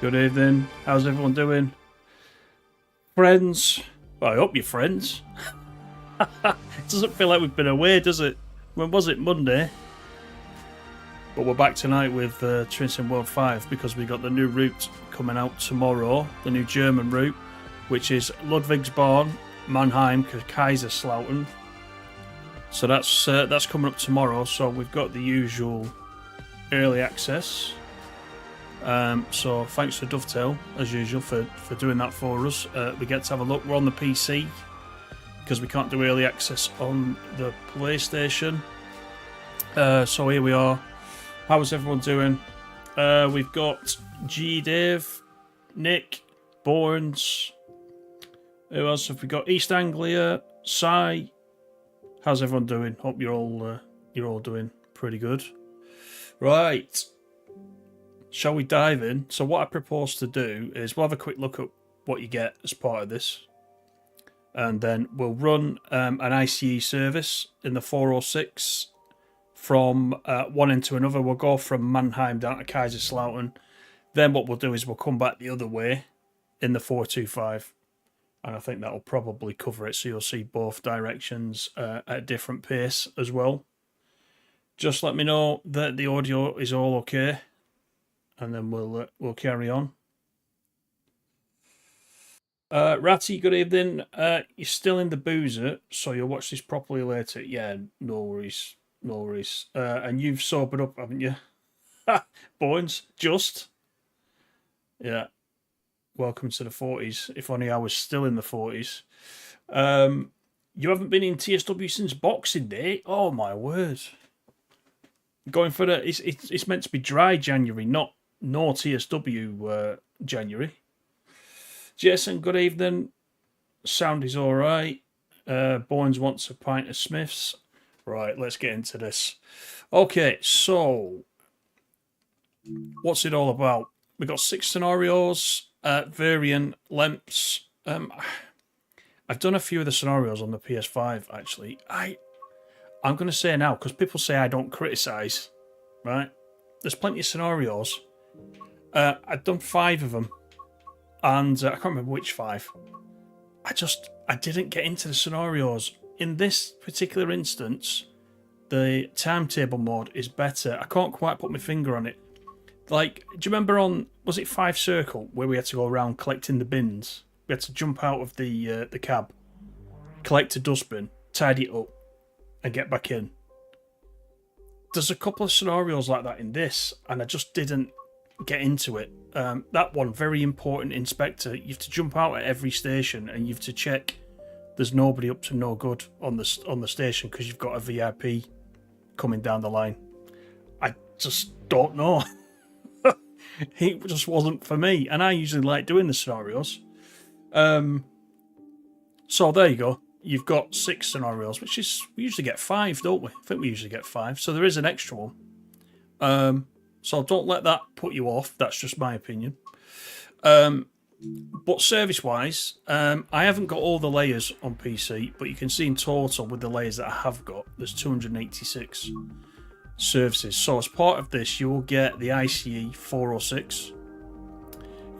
Good evening. How's everyone doing? Friends? Well, I hope you're friends. It doesn't feel like we've been away, does it? When was it? Monday? But we're back tonight with Train Sim World 5 because we got the new route coming out tomorrow, the new German route, which is Ludwigsbahn, Mannheim, Kaiserslautern. So that's coming up tomorrow. So we've got the usual early access. So thanks to Dovetail, as usual, for doing that for us. We get to have a look. We're on the PC because we can't do early access on the PlayStation. So here we are. How's everyone doing? We've got G Dave, Nick, Bournes. Who else have we got? East Anglia, Sai. How's everyone doing? Hope you're all doing pretty good. Right. Shall we dive in? So what I propose to do is we'll have a quick look at what you get as part of this. And then we'll run an ICE service in the 406 from one end to another. We'll go from Mannheim down to Kaiserslautern. Then what we'll do is we'll come back the other way in the 425. And I think that'll probably cover it. So you'll see both directions at a different pace as well. Just let me know that the audio is all okay. And then we'll carry on. Ratty, good evening. You're still in the boozer, so you'll watch this properly later. Yeah, no worries. No worries. And you've sobered up, haven't you? Bones, just. Yeah. Welcome to the 40s. If only I was still in the 40s. You haven't been in TSW since Boxing Day? Oh, my word. Going for the... It's meant to be dry January, not no TSW January. Jason, good evening. Sound is all right. Bournes wants a pint of Smiths. Right, let's get into this. Okay, so what's it all about? We've got 6 scenarios, varying lengths. I've done a few of the scenarios on the PS5, actually. I'm going to say now, because people say I don't criticise, right? There's plenty of scenarios. I've done 5 of them, and I can't remember which 5. I didn't get into the scenarios. In this particular instance, the timetable mode is better. I can't quite put my finger on it. Like, do you remember on, was it 5 Circle, where we had to go around collecting the bins? We had to jump out of the cab, collect a dustbin, tidy it up, and get back in. There's a couple of scenarios like that in this, and I just didn't get into it. That one, very important inspector. You have to jump out at every station, and you have to check there's nobody up to no good on the station because you've got a VIP coming down the line. I just don't know. It just wasn't for me, and I usually like doing the scenarios. So there you go. You've got 6 scenarios, which is, we usually get 5, don't we? I think we usually get 5. So there is an extra one. So don't let that put you off. That's just my opinion. But service-wise, I haven't got all the layers on PC, but you can see in total with the layers that I have got, there's 286 services. So as part of this, you will get the ICE 406.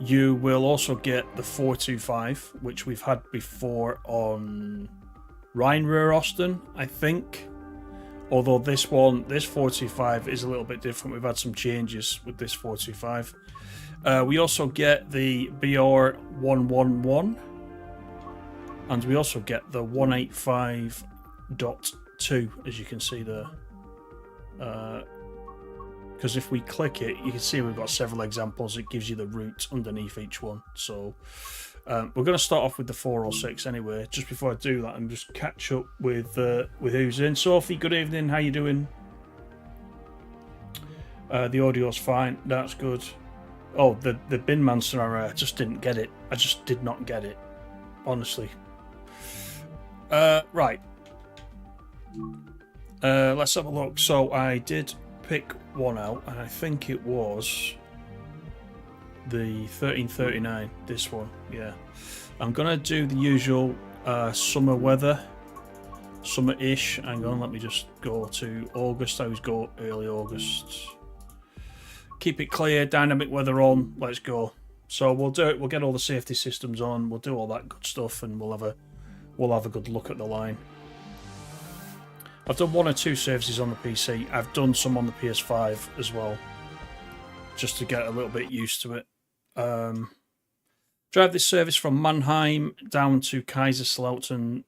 You will also get the 425, which we've had before on Rheinruhr-Osten, I think. Although this 425 is a little bit different. We've had some changes with this 425. We also get the BR 111. And we also get the 185.2, as you can see there. Because if we click it, you can see we've got several examples. It gives you the route underneath each one. So we're going to start off with the 406 anyway. Just before I do that, and just catch up with who's in. Sophie, good evening. How you doing? The audio's fine. That's good. Oh, the bin man scenario. I just didn't get it. I just did not get it. Honestly. Right. Let's have a look. So I did pick one out, and I think it was the 1339. This one, yeah. I'm gonna do the usual summer weather, summer-ish. Hang on, let me just go to August. I always go early August. Keep it clear, dynamic weather on. Let's go. So we'll do it. We'll get all the safety systems on. We'll do all that good stuff, and we'll have a good look at the line. I've done 1 or 2 services on the PC. I've done some on the PS5 as well, just to get a little bit used to it. Drive this service from Mannheim down to Kaiserslautern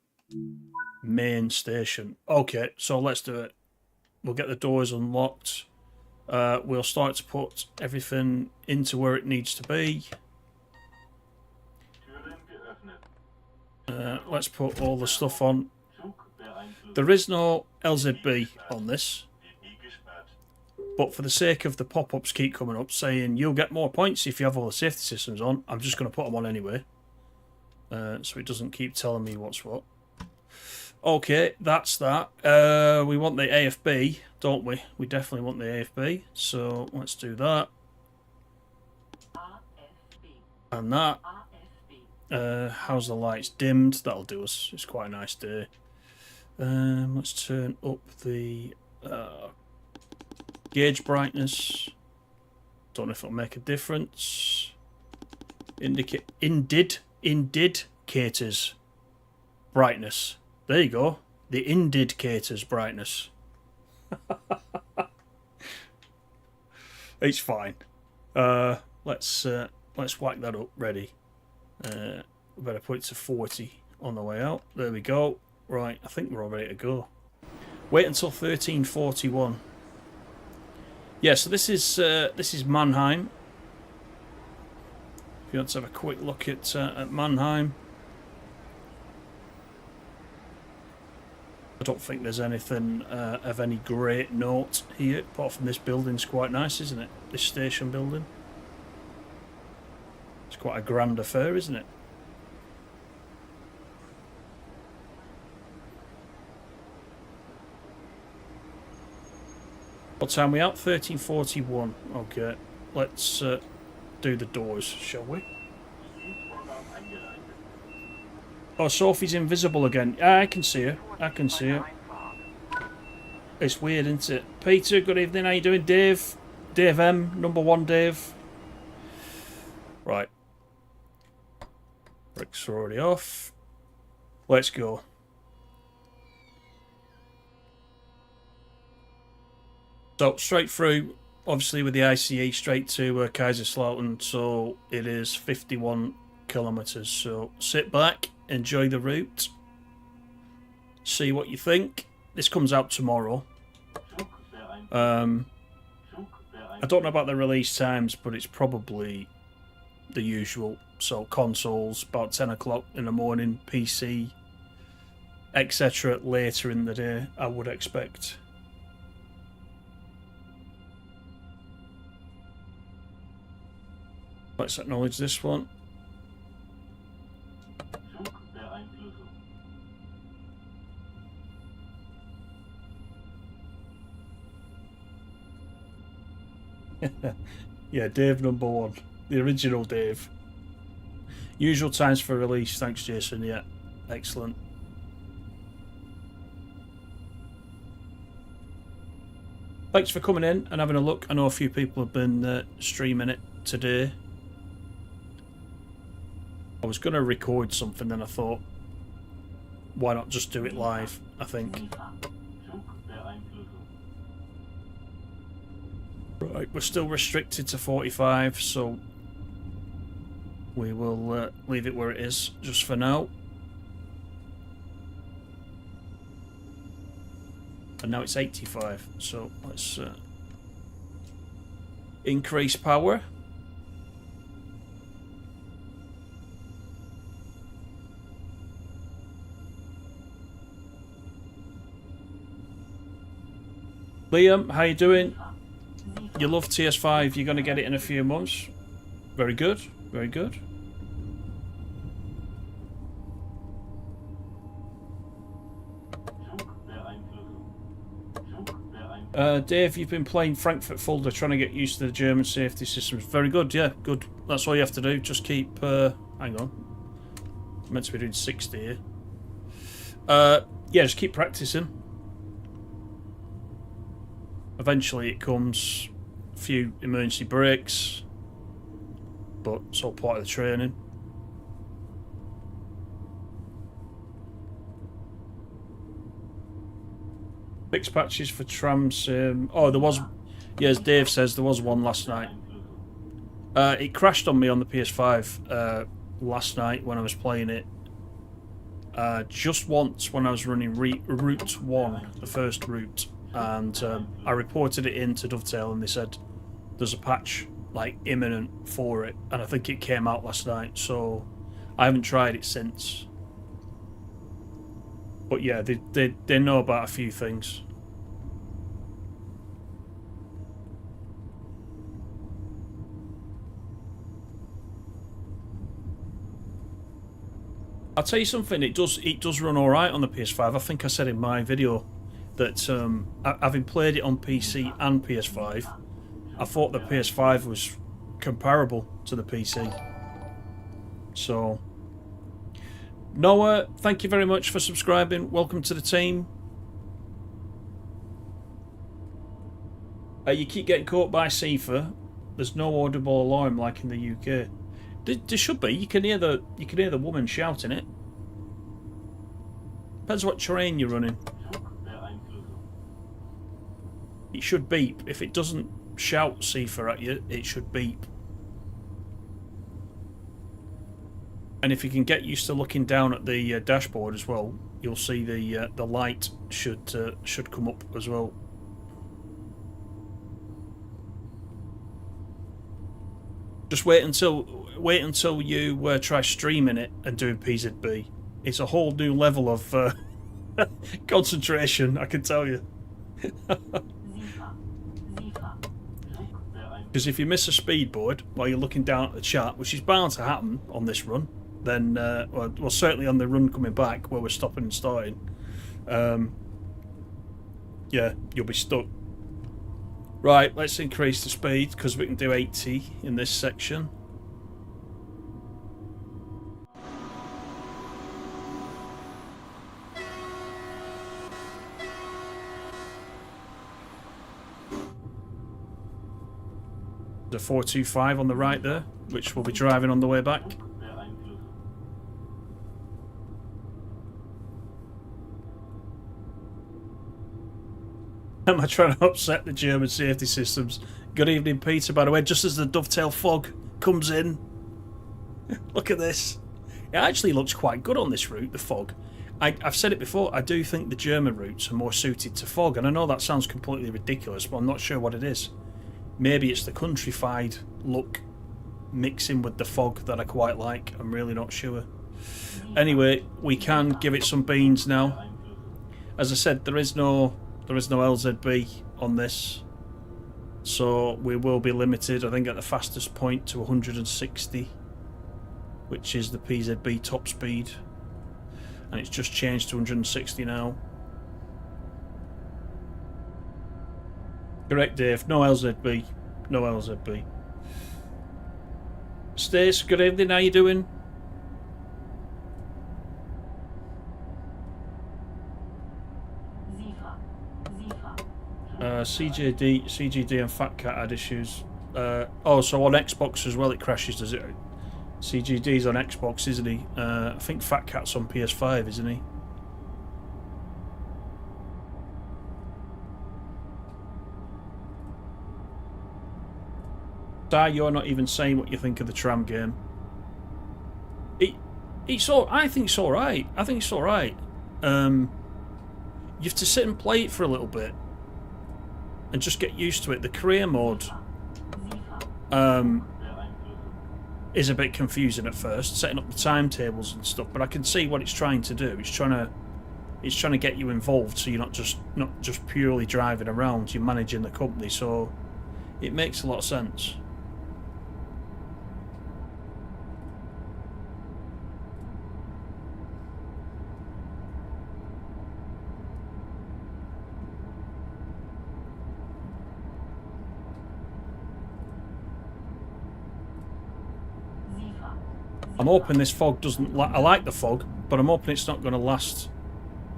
main station. Okay, so let's do it. We'll get the doors unlocked. We'll start to put everything into where it needs to be. Let's put all the stuff on. There is no LZB on this, but for the sake of the pop-ups keep coming up saying you'll get more points if you have all the safety systems on, I'm just going to put them on anyway, so it doesn't keep telling me what's what. Okay, that's that. We want the AFB, don't we? We definitely want the AFB, so let's do that. And that. How's the lights dimmed? That'll do us. It's quite a nice day. Let's turn up the gauge brightness. Don't know if it'll make a difference. Indicators brightness. There you go. The indicators brightness. It's fine. Let's whack that up. Ready. We better put it to 40 on the way out. There we go. Right, I think we're all ready to go. Wait until 1341. Yeah, so this is Mannheim. If you want to have a quick look at Mannheim. I don't think there's anything of any great note here, apart from this building's quite nice, isn't it? This station building. It's quite a grand affair, isn't it? What time are we out? 1341. Okay, let's do the doors, shall we? Oh, Sophie's invisible again. I can see her. I can see her. It's weird, isn't it? Peter, good evening. How you doing? Dave? Dave M, number 1 Dave. Right. Bricks are already off. Let's go. So straight through, obviously with the ICE straight to Kaiserslautern, so it is 51 kilometres. So sit back, enjoy the route, see what you think. This comes out tomorrow. I don't know about the release times, but it's probably the usual. So consoles about 10 o'clock in the morning, PC, etc. later in the day, I would expect. Let's acknowledge this one. Yeah, Dave number 1. The original Dave. Usual times for release. Thanks, Jason. Yeah, excellent. Thanks for coming in and having a look. I know a few people have been streaming it today. I was going to record something, then I thought, why not just do it live, I think. Right, we're still restricted to 45, so we will leave it where it is just for now. And now it's 85, so let's increase power. Liam, how you doing? You love TS5, you're going to get it in a few months. Very good, very good. Dave, you've been playing Frankfurt Fulda, trying to get used to the German safety systems. Very good, yeah, good. That's all you have to do. Just keep... hang on. I'm meant to be doing 60 here. Yeah, just keep practicing. Eventually it comes. A few emergency brakes. but it's all part of the training. Fixed patches for trams. Oh, there was. Yeah, as Dave says, there was one last night. It crashed on me on the PS5 last night when I was playing it. Just once when I was running Route 1, the first route, and I reported it in to Dovetail, and they said there's a patch like imminent for it, and I think it came out last night, so I haven't tried it since. But yeah, they know about a few things. I'll tell you something. It does run all right on the PS5. I think I said in my video that having played it on PC and PS5, I thought the PS5 was comparable to the PC. So, Noah, thank you very much for subscribing. Welcome to the team. You keep getting caught by Sifa. There's no audible alarm like in the UK. There should be. You can hear the woman shouting it. Depends what terrain you're running. It should beep. If it doesn't shout Sifa at you, it should beep. And if you can get used to looking down at the dashboard as well, you'll see the light should come up as well. Just wait until you try streaming it and doing PZB. It's a whole new level of concentration, I can tell you. Because if you miss a speedboard while you're looking down at the chart, which is bound to happen on this run, then well, certainly on the run coming back where we're stopping and starting, yeah, you'll be stuck. Right, let's increase the speed because we can do 80 in this section. The 425 on the right there, which we'll be driving on the way back. Am I trying to upset the German safety systems? Good evening, Peter, by the way, just as the dovetail fog comes in. Look at this. It actually looks quite good on this route, the fog. I've said it before, I do think the German routes are more suited to fog, and I know that sounds completely ridiculous, but I'm not sure what it is. Maybe it's the countrified look mixing with the fog that I quite like. I'm really not sure. Anyway, we can give it some beans now. As I said, there is no LZB on this, so we will be limited, I think, at the fastest point to 160, which is the PZB top speed, and it's just changed to 160 now. Correct, Dave. No LZB. No LZB. Stace, good evening. How you doing? CGD and Fat Cat had issues. Oh, so on Xbox as well it crashes, does it? CGD's on Xbox, isn't he? I think Fat Cat's on PS5, isn't he? You're not even saying what you think of the tram game. I think it's alright. I think it's alright. You have to sit and play it for a little bit and just get used to it. The career mode is a bit confusing at first, setting up the timetables and stuff, but I can see what it's trying to do. It's trying to get you involved, so you're not just purely driving around, you're managing the company, so it makes a lot of sense. I'm hoping this fog doesn't. I like the fog, but I'm hoping it's not going to last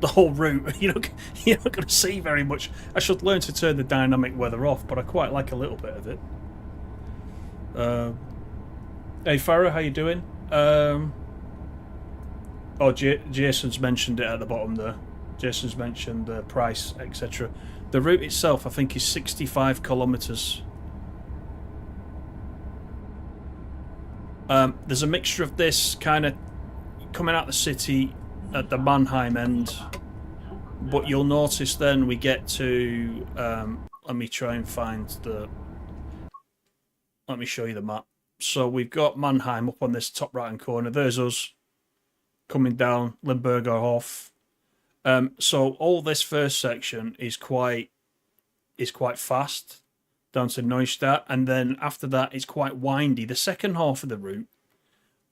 the whole route. You're not going to see very much. I should learn to turn the dynamic weather off, but I quite like a little bit of it. Hey Farah, how you doing? Oh, Jason's mentioned it at the bottom there. Jason's mentioned the price, etc. The route itself, I think, is 65 kilometres. There's a mixture of this kind of coming out the city at the Mannheim end, but you'll notice then we get to. Let me try and find the. Let me show you the map. So we've got Mannheim up on this top right hand corner. There's us coming down Limburger Hof. So all this first section is quite fast down to Neustadt, and then after that it's quite windy. The second half of the route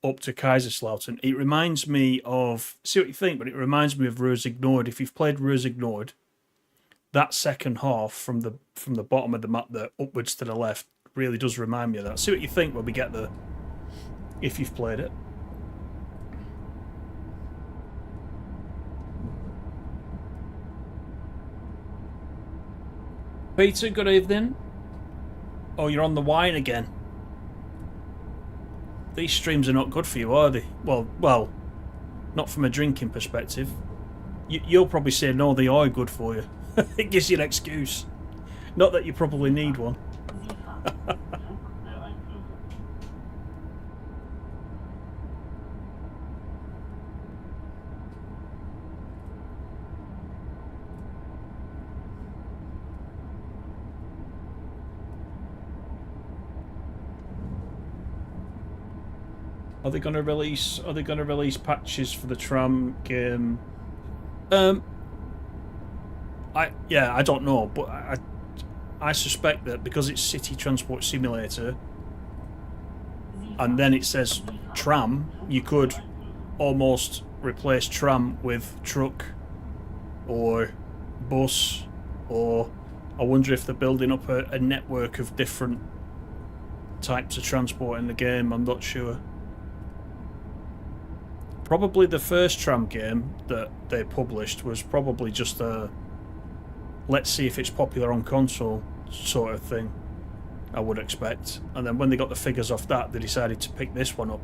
up to Kaiserslautern, it reminds me of, see what you think, but it reminds me of Rosignoord. If you've played Rosignoord, that second half from the bottom of the map there upwards to the left really does remind me of that. See what you think when we get there, if you've played it. Peter, good evening. Oh, you're on the wine again. These streams are not good for you, are they? Well, not from a drinking perspective. You'll probably say no, they are good for you. It gives you an excuse. Not that you probably need one. Are they going to release patches for the tram game? I don't know, but I suspect that because it's City Transport Simulator, and then it says tram, you could almost replace tram with truck or bus, or I wonder if they're building up a network of different types of transport in the game. I'm not sure. Probably the first tram game that they published was probably just a let's see if it's popular on console sort of thing, I would expect. And then when they got the figures off that, they decided to pick this one up.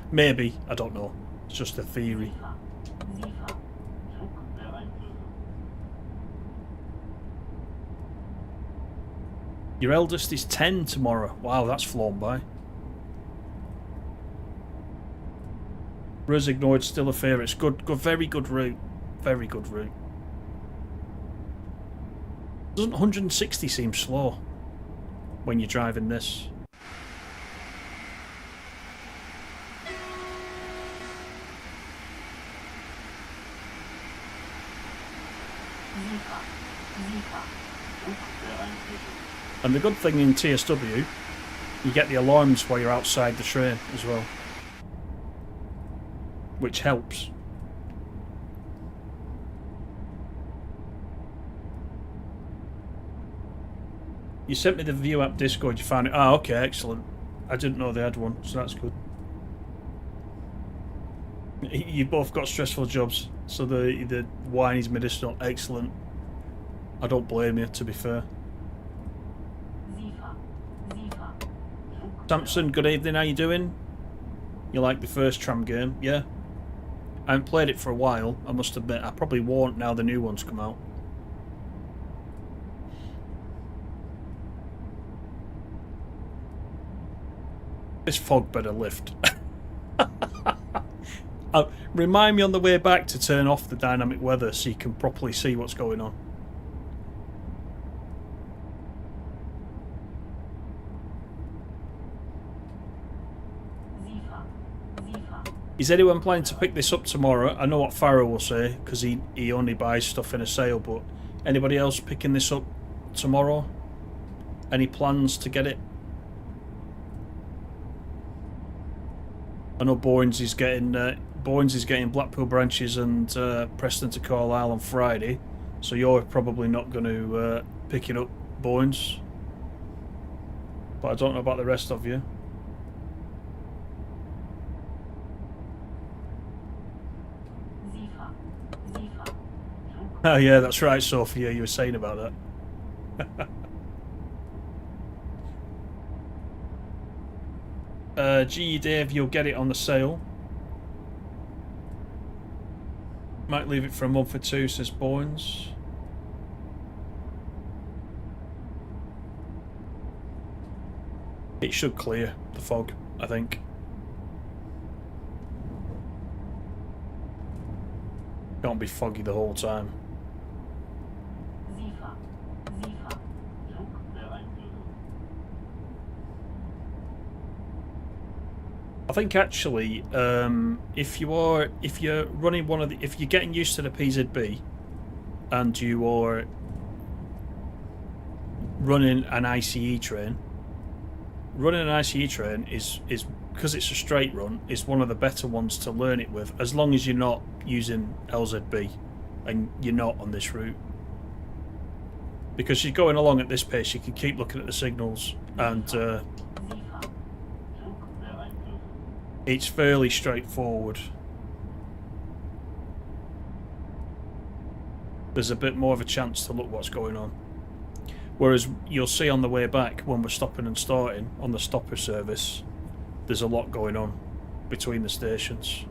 Maybe, I don't know. It's just a theory. Your eldest is 10 tomorrow. Wow, that's flown by. Rosignoord's still a favourite. It's good, very good route. Very good route. Doesn't 160 seem slow when you're driving this? And the good thing in TSW, you get the alarms while you're outside the train as well, which helps. You sent me the View app Discord, you found it. Ah, okay, excellent. I didn't know they had one, so that's good. You both got stressful jobs, so the wine is medicinal. Excellent. I don't blame you, to be fair. Samson, good evening, how you doing? You like the first tram game? Yeah. I haven't played it for a while, I must admit. I probably won't now the new ones come out. This fog better lift. Remind me on the way back to turn off the dynamic weather so you can properly see what's going on. Is anyone planning to pick this up tomorrow? I know what Farrow will say, because he only buys stuff in a sale, but anybody else picking this up tomorrow? Any plans to get it? I know Boynes is getting Blackpool branches and Preston to Carlisle on Friday, so you're probably not going to pick it up, Boynes. But I don't know about the rest of you. Oh yeah, that's right, Sophia, you were saying about that. GE Dave, you'll get it on the sale. Might leave it for a month or two, says Boynes. It should clear the fog, I think. Can't be foggy the whole time. I think actually, if you're running if you're getting used to the PZB, and you are running an ICE train, is because it's a straight run, is one of the better ones to learn it with, as long as you're not using LZB, and you're not on this route. Because you're going along at this pace, you can keep looking at the signals, and it's fairly straightforward. There's a bit more of a chance to look what's going on. Whereas you'll see on the way back, when we're stopping and starting on the stopper service, there's a lot going on between the stations.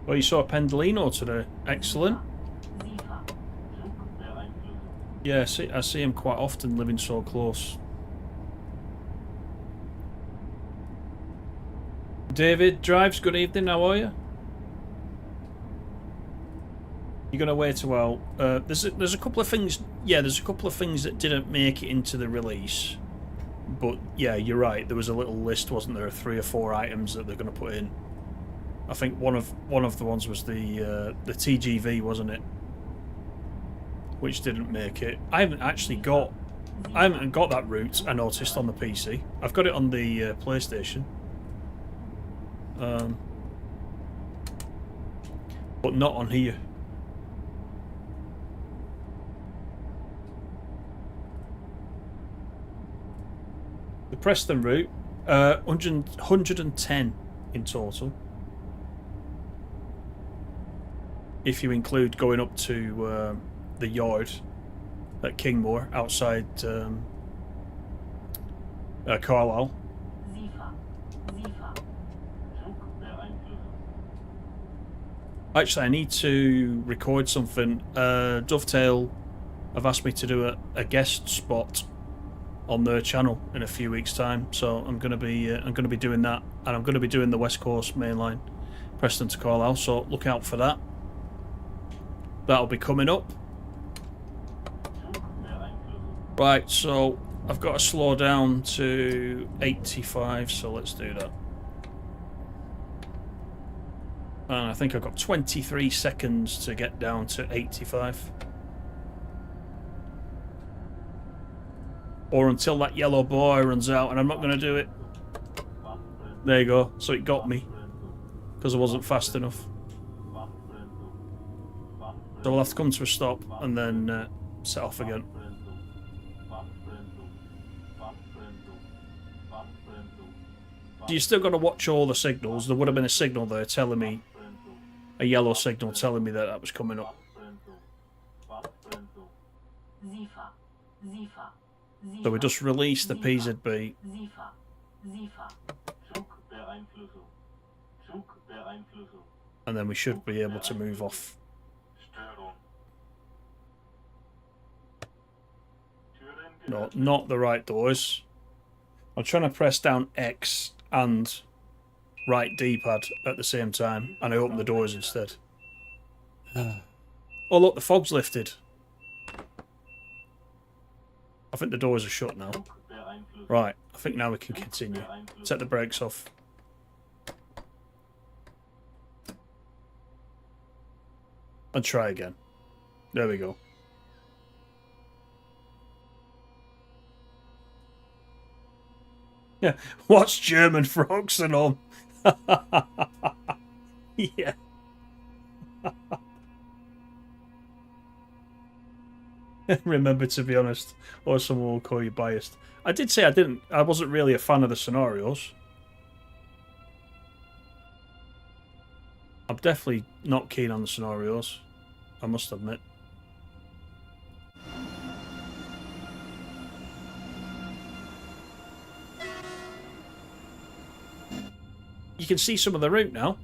Well, you saw Pendolino today. Excellent. Yeah, I see him quite often, living so close. David Drives, good evening, how are you? You're going to wait a while. There's a couple of things, there's a couple of things that didn't make it into the release. But yeah, you're right, there was a little list, wasn't there, of 3 or 4 items that they're going to put in. I think one of the ones was the TGV, wasn't it? Which didn't make it. I haven't got that route, I noticed, on the PC. I've got it on the PlayStation. But not on here. The Preston route, 110 in total. If you include going up to the yard at Kingmore outside Carlisle. Actually, I need to record something. Dovetail have asked me to do a guest spot on their channel in a few weeks' time, so I'm going to be doing that, and I'm going to be doing the West Coast main line, Preston to Carlisle. So look out for that. That'll be coming up. Right, so I've got to slow down to 85, so let's do that. And I think I've got 23 seconds to get down to 85. Or until that yellow bar runs out, and I'm not going to do it. There you go. So it got me, because I wasn't fast enough. So we'll have to come to a stop and then set off again. You still got to watch all the signals. There would have been a signal there telling me, a yellow signal telling me that that was coming up. So we just released the PZB. And then we should be able to move off. No, not the right doors. I'm trying to press down X and right D-pad at the same time, and I open the doors instead. Oh look, the fog's lifted. I think the doors are shut now. Right, I think now we can continue. Set the brakes off. And try again. There we go. Yeah, what's German frogs and all? Yeah. Remember to be honest, or someone will call you biased. I did say I wasn't really a fan of the scenarios. I'm definitely not keen on the scenarios, I must admit. You can see some of the route now.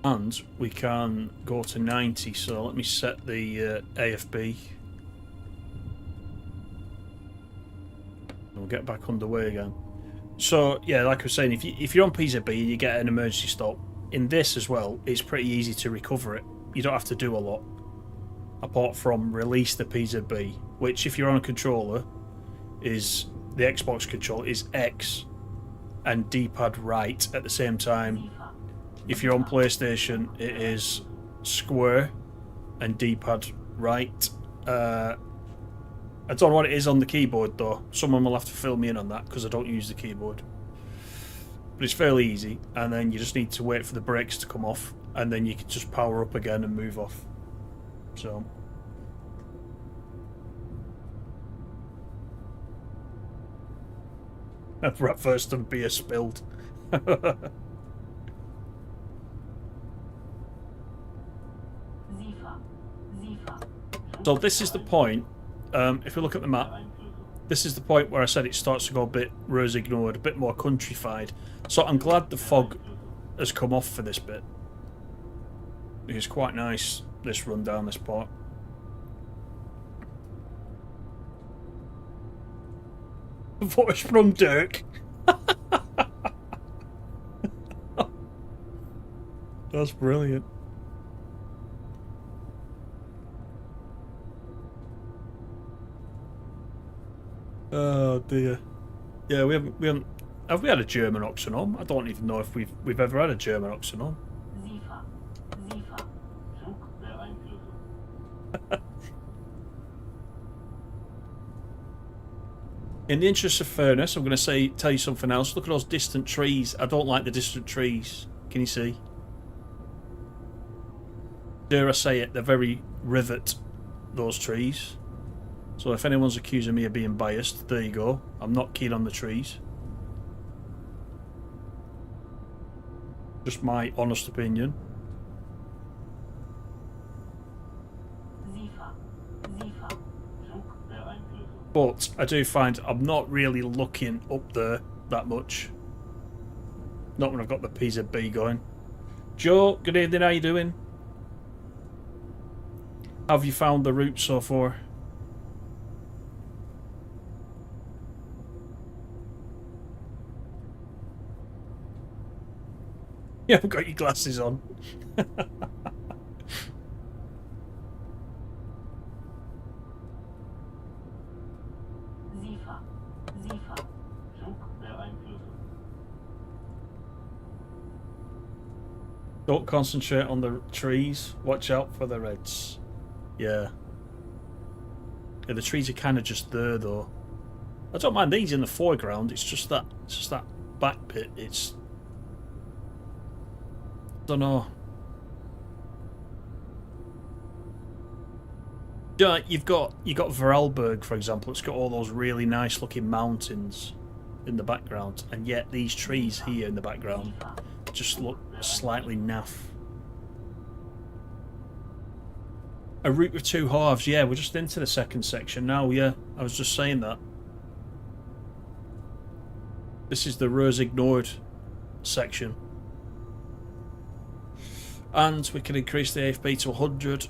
And we can go to 90, so let me set the AFB. We'll get back underway again. So, yeah, like I was saying, if you're on PZB and you get an emergency stop, in this as well, it's pretty easy to recover it. You don't have to do a lot. Apart from release the PZB, which if you're on a controller, is the Xbox controller, is X and D-pad right at the same time. If you're on PlayStation, it is square and D-pad right. I don't know what it is on the keyboard though. Someone will have to fill me in on that because I don't use the keyboard. But it's fairly easy, and then you just need to wait for the brakes to come off, and then you can just power up again and move off. So first and beer spilled. So this is the point, if we look at the map, this is the point where I said it starts to go a bit rose ignored, a bit more countrified. So I'm glad the fog has come off for this bit. It's quite nice, this run down this part. Voice from Dirk. That's brilliant. Oh dear. Yeah, we haven't. Have we had a German oxen on? I don't even know if we've ever had a German oxen on. In the interest of fairness, I'm going to tell you something else. Look at those distant trees. I don't like the distant trees. Can you see? Dare I say it, they're very rivet, those trees. So if anyone's accusing me of being biased, there you go. I'm not keen on the trees. Just my honest opinion. But I do find I'm not really looking up there that much. Not when I've got the PZB going. Joe, good evening, how you doing? How have you found the route so far? You haven't got your glasses on. Don't concentrate on the trees. Watch out for the reds. Yeah. Yeah, the trees are kind of just there though. I don't mind these in the foreground. It's just that back bit. It's, I don't know. Yeah, you've got Vorarlberg, for example. It's got all those really nice looking mountains in the background, and yet these trees here in the background just look slightly naff. A route with two halves. Yeah, we're just into the second section now. Yeah, I was just saying that. This is the Rose ignored section. And we can increase the AFB to 100.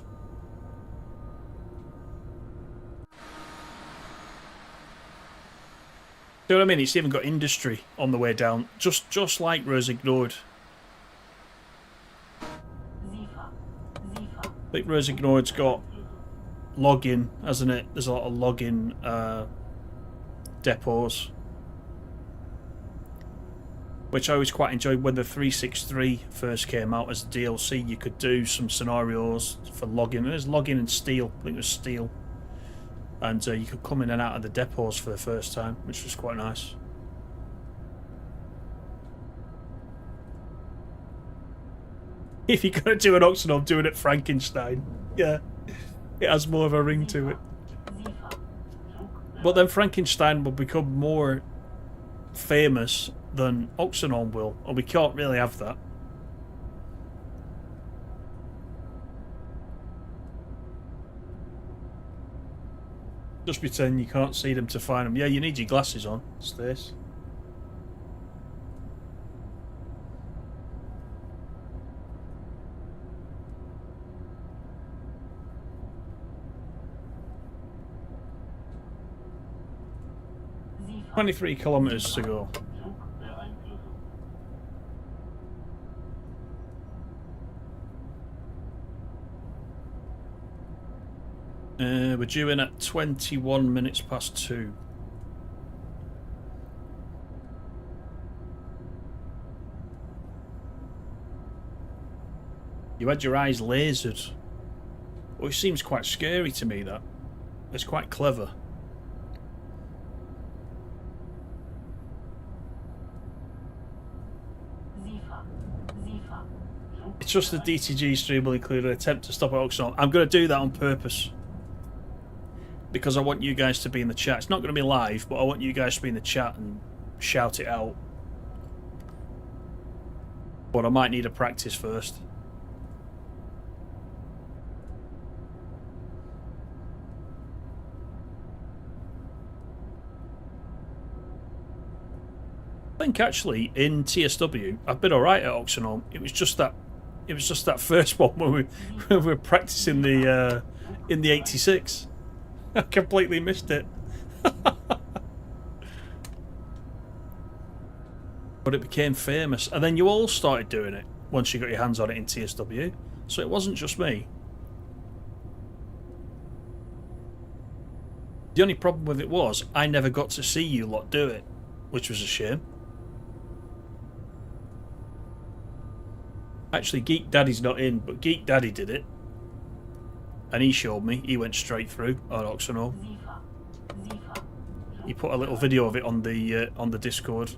You know what I mean? It's even got industry on the way down, just like Rose ignored. I think Rose ignored's got login, hasn't it? There's a lot of login depots, which I always quite enjoyed. When the 363 first came out as a DLC, you could do some scenarios for login. There's login and steel. I think it was steel. And you could come in and out of the depots for the first time, which was quite nice. If you're going to do an auction, I'm doing it Frankenstein. Yeah, it has more of a ring to it. But then Frankenstein will become more famous than Oxenholme will, and we can't really have that. Just pretend you can't see them to find them. Yeah, you need your glasses on, Stace. Sie 23 kilometers to go. We're due in at 21 minutes past 2. You had your eyes lasered. Well, it seems quite scary to me, that. It's quite clever. It's just the DTG stream will include an attempt to stop at Oxenholme. I'm going to do that on purpose. Because I want you guys to be in the chat. It's not going to be live, but I want you guys to be in the chat and shout it out. But I might need a practice first. I think actually in TSW I've been alright at Oxenholme. It was just that first one when we were practicing the in the 86. I completely missed it. But it became famous, and then you all started doing it once you got your hands on it in TSW. So it wasn't just me. The only problem with it was I never got to see you lot do it, which was a shame. Actually, Geek Daddy's not in, but Geek Daddy did it. And he showed me. He went straight through on Oxenholme. He put a little video of it on the Discord.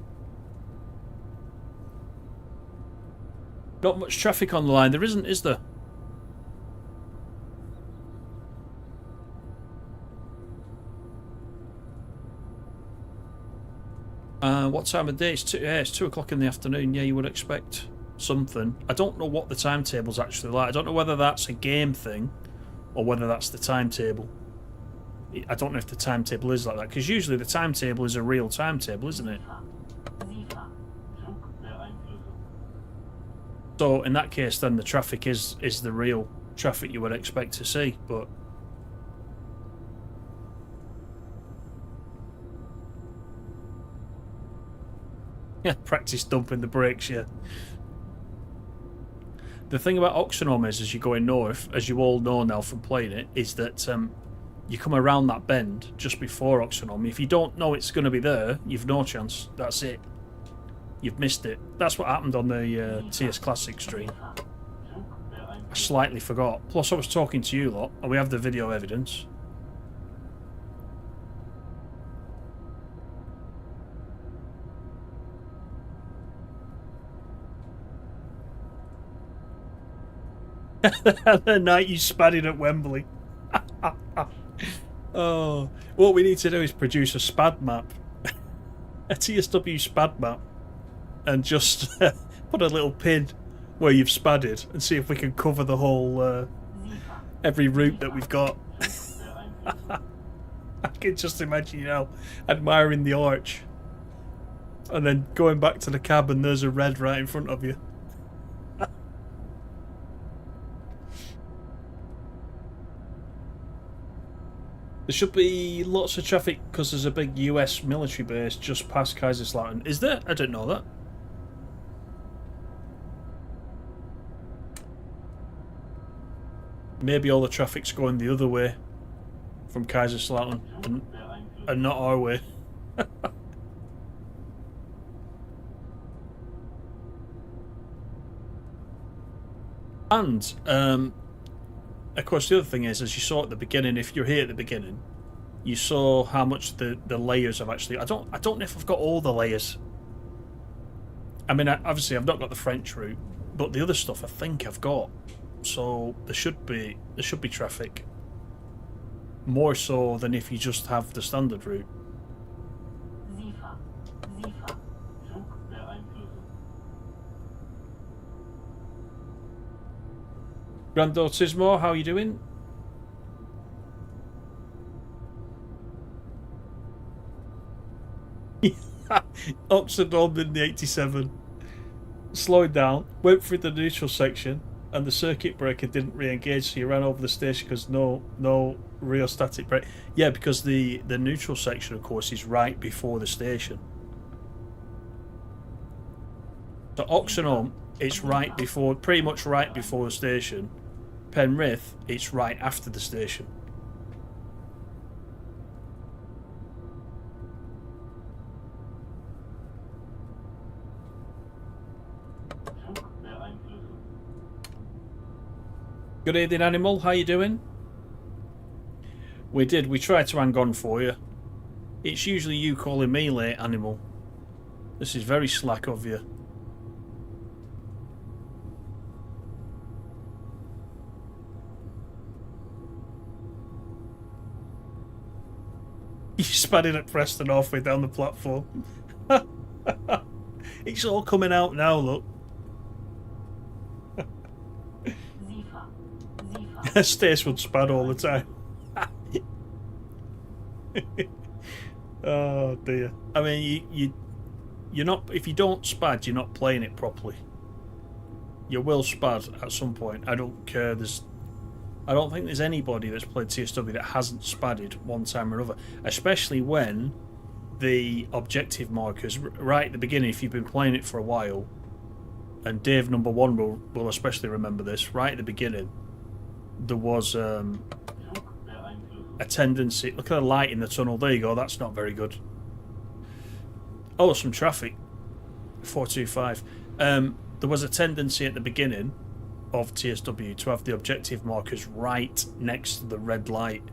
Not much traffic on the line. There isn't, is there? What time of day? It's 2 o'clock in the afternoon. Yeah, you would expect something. I don't know what the timetable's actually like. I don't know whether that's a game thing or whether that's the timetable. I don't know if the timetable is like that, because usually the timetable is a real timetable, isn't it? So in that case then the traffic is the real traffic you would expect to see, but yeah, practice dumping the brakes, yeah. The thing about Oxenholme is, as you're going north, as you all know now from playing it, is that you come around that bend just before Oxenholme. If you don't know it's going to be there, you've no chance. That's it. You've missed it. That's what happened on the TS Classic stream. I slightly forgot. Plus I was talking to you lot, and we have the video evidence. The night you spadded at Wembley. Oh, what we need to do is produce a spad map. A TSW spad map. And just put a little pin where you've spadded and see if we can cover the whole, every route that we've got. I can just imagine, you know, admiring the arch. And then going back to the cab and there's a red right in front of you. There should be lots of traffic because there's a big US military base just past Kaiserslautern. Is there? I didn't know that. Maybe all the traffic's going the other way from Kaiserslautern and not our way. And of course, the other thing is, as you saw at the beginning, if you're here at the beginning, you saw how much the layers have actually. I don't know if I've got all the layers. I mean, obviously I've not got the French route, but the other stuff I think I've got. So there should be traffic. more so than if you just have the standard route. Grandautismo, how are you doing? Oxendorm in the 87. Slowed down, went through the neutral section, and the circuit breaker didn't re-engage, so you ran over the station because no real static brake. Yeah, because the neutral section, of course, is right before the station. So Oxenholme, it's right before, pretty much right before the station. Penrith, it's right after the station. Good evening, Animal. How you doing? We tried to hang on for you. It's usually you calling me late, Animal. This is very slack of you. You spanning at Preston halfway down the platform. It's all coming out now, look. Stace would spad all the time. Oh dear. I mean, you're not. If you don't spad, you're not playing it properly. You will spad at some point. I don't care. I don't think there's anybody that's played TSW that hasn't spadded one time or another. Especially when the objective markers right at the beginning. If you've been playing it for a while, and Dave number one will especially remember this. Right at the beginning, there was a tendency. Look at the light in the tunnel. There you go. That's not very good. Oh, some traffic. 425. There was a tendency at the beginning of TSW to have the objective markers right next to the red light,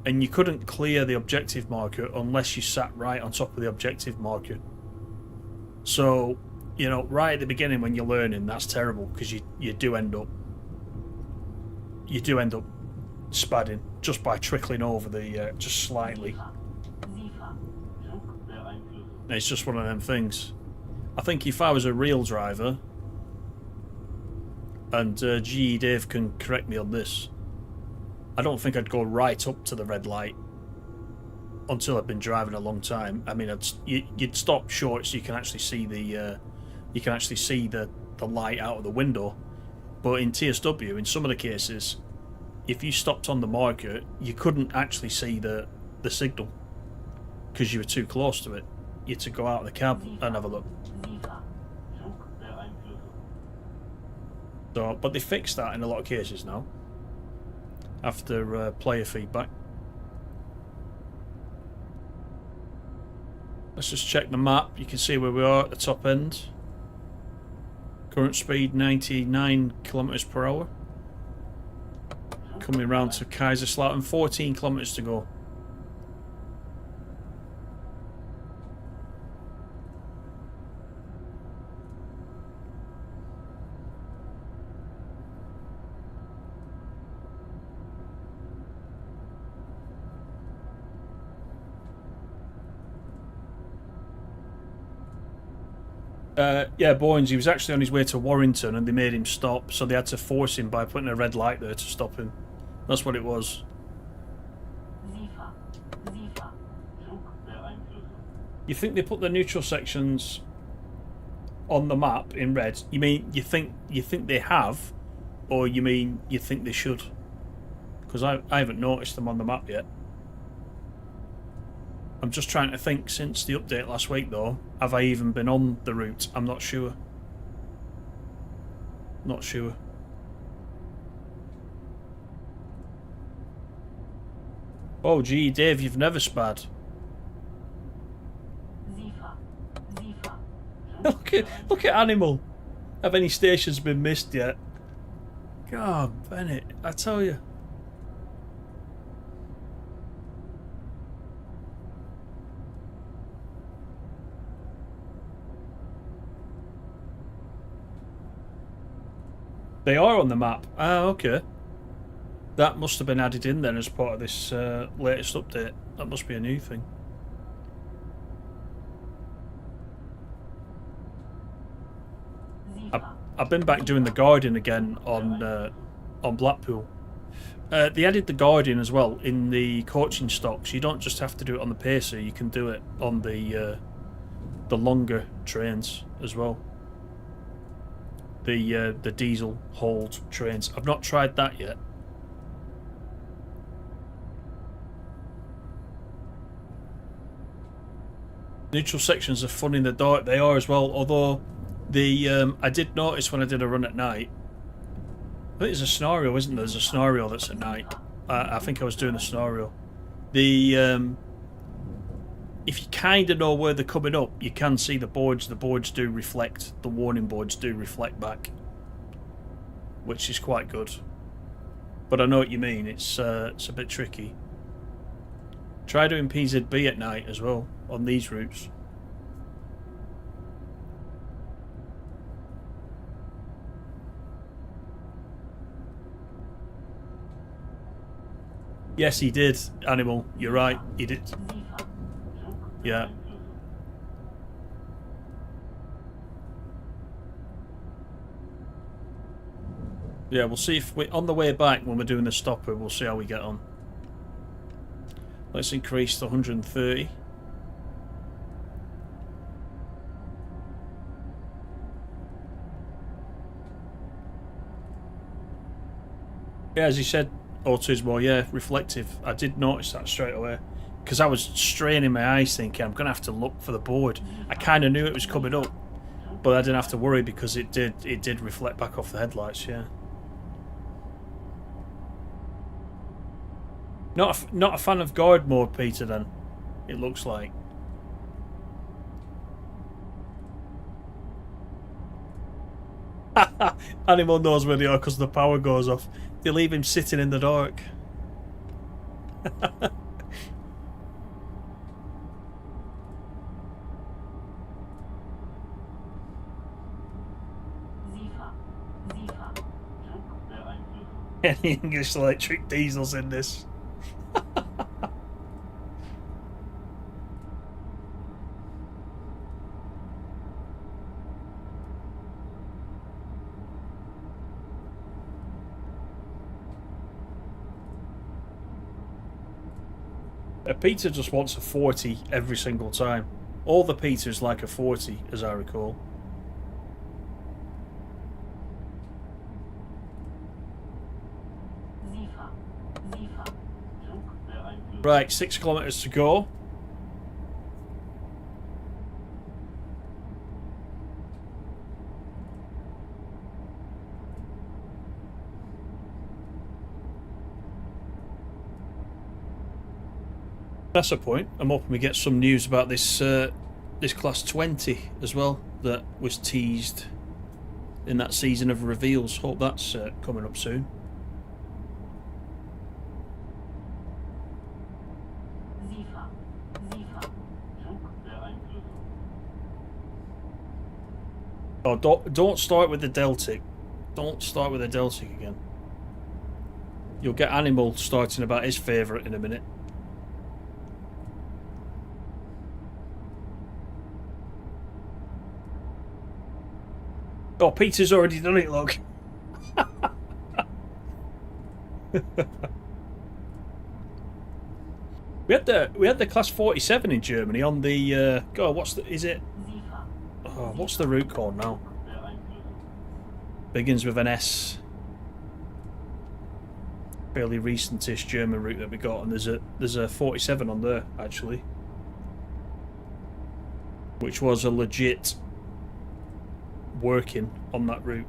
and you couldn't clear the objective marker unless you sat right on top of the objective marker. So, you know, right at the beginning when you're learning, that's terrible because you do end up spadding just by trickling over the just slightly. It's just one of them things. I think if I was a real driver, and GE Dave can correct me on this, I don't think I'd go right up to the red light until I've been driving a long time. I mean, you'd stop short so you can actually see the light out of the window. But in TSW, in some of the cases, if you stopped on the marker, you couldn't actually see the signal because you were too close to it. You had to go out of the cab and have a look. So, but they fixed that in a lot of cases now after player feedback. Let's just check the map. You can see where we are at the top end. Current speed 99 kilometers per hour. Coming round to Kaiserslautern, 14 kilometers to go. Yeah, Boynes, he was actually on his way to Warrington and they made him stop, so they had to force him by putting a red light there to stop him. That's what it was. You think they put the neutral sections on the map in red? You mean you think they have, or you mean you think they should? Because I haven't noticed them on the map yet. I'm just trying to think since the update last week though, have I even been on the route? I'm not sure. Not sure. Oh gee, Dave, you've never spad. Look at Animal. Have any stations been missed yet? God, Bennett, I tell you. They are on the map. Ah, okay. That must have been added in then as part of this latest update. That must be a new thing. I've been back doing the Guardian again on Blackpool. They added the Guardian as well in the coaching stocks. You don't just have to do it on the Pacer, you can do it on the longer trains as well. The diesel hauled trains. I've not tried that yet. Neutral sections are fun in the dark. They are as well. Although I did notice when I did a run at night. I think there's a scenario, isn't there? There's a scenario that's at night. I think I was doing a scenario. If you kind of know where they're coming up, you can see the boards. The boards do reflect. The warning boards do reflect back, which is quite good. But I know what you mean. It's a bit tricky. Try doing PZB at night as well on these routes. Yes, he did, Animal. You're right. He did. Yeah. Yeah, we'll see if we on the way back when we're doing the stopper, we'll see how we get on. Let's increase to 130. Yeah, as you said, Autismo, yeah, reflective. I did notice that straight away because I was straining my eyes thinking I'm going to have to look for the board. I kind of knew it was coming up, but I didn't have to worry because it did reflect back off the headlights, yeah. Not a fan of guard mode, Peter, then, it looks like. Animal knows where they are because the power goes off. They leave him sitting in the dark. Any English electric diesels in this? Peter just wants a 40 every single time. All the Peters like a 40, as I recall. Right, 6 kilometres to go. That's a point. I'm hoping we get some news about this this class 20 as well that was teased in that season of reveals. Hope that's coming up soon. Oh, don't start with the Deltic. Don't start with the Deltic again. You'll get Animal starting about his favourite in a minute. Oh, Peter's already done it, look. We had the class 47 in Germany on the God, what's the route called now? Begins with an S. Fairly recentish German route that we got, and there's a 47 on there actually, which was a legit working on that route.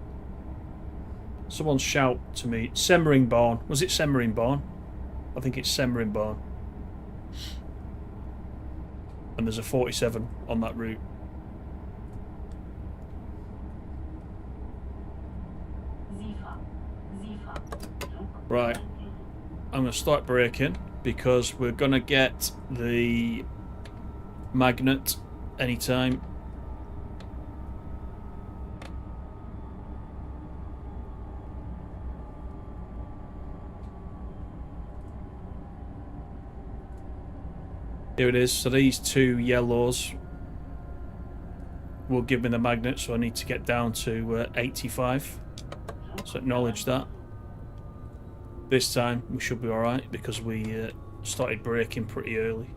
Someone shout to me, Semmeringbahn. Was it Semmeringbahn? I think it's Semmeringbahn. And there's a 47 on that route. Right, I'm going to start braking because we're going to get the magnet anytime. Here it is. So these two yellows will give me the magnet, so I need to get down to 85. So acknowledge that. This time we should be alright because we started braking pretty early.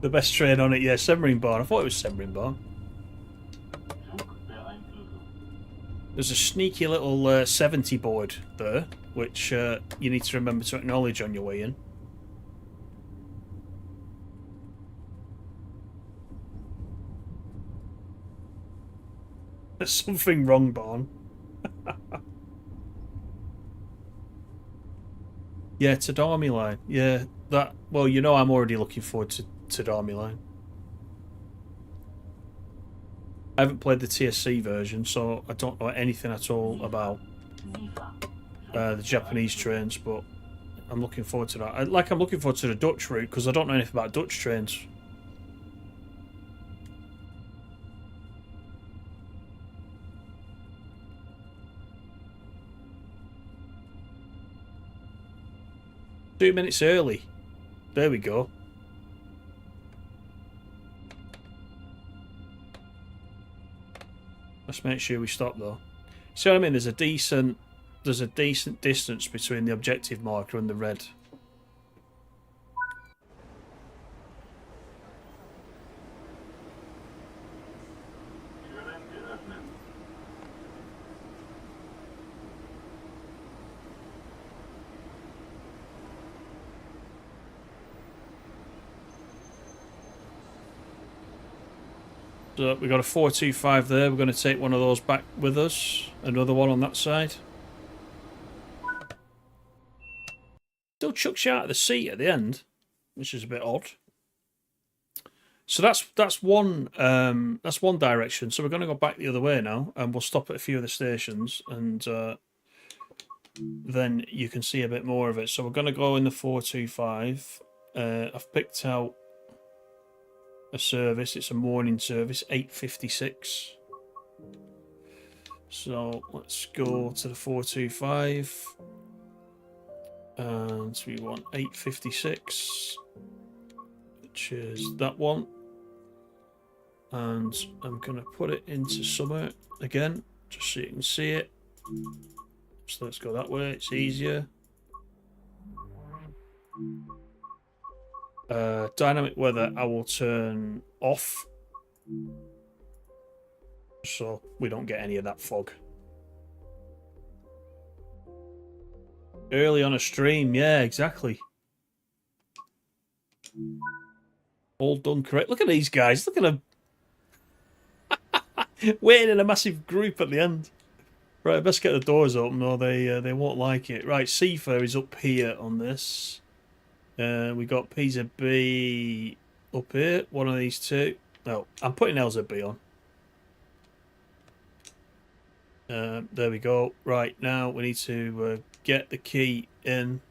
The best train on it, yeah, Semmeringbahn. I thought it was Semmeringbahn. There's a sneaky little 70 board there, which you need to remember to acknowledge on your way in. There's something wrong, Barn. Yeah, Tadami line. Yeah, that. Well, you know, I'm already looking forward to Tadami line. I haven't played the TSC version, so I don't know anything at all about the Japanese trains, but I'm looking forward to that. I'm looking forward to the Dutch route because I don't know anything about Dutch trains. Two minutes early. There we go. Let's make sure we stop though. See what I mean? There's a decent distance between the objective marker and the red. So we got a 425 there. We're going to take one of those back with us. Another one on that side. Still chucks you out of the seat at the end, which is a bit odd. So that's one direction. So we're going to go back the other way now, and we'll stop at a few of the stations, and then you can see a bit more of it. So we're going to go in the 425. I've picked out a service. It's a morning service, 8:56. So let's go to the 425, and we want 8:56, which is that one. And I'm going to put it into summer again, just so you can see it. So let's go that way, it's easier. Dynamic weather I will turn off, so we don't get any of that fog. Early on a stream, yeah, exactly. All done correct. Look at these guys, look at them. Waiting in a massive group at the end. Right, I best get the doors open or they won't like it. Right, Seafair is up here on this. We got PZB up here, one of these two. No, I'm putting LZB on. There we go. Right, now we need to get the key in.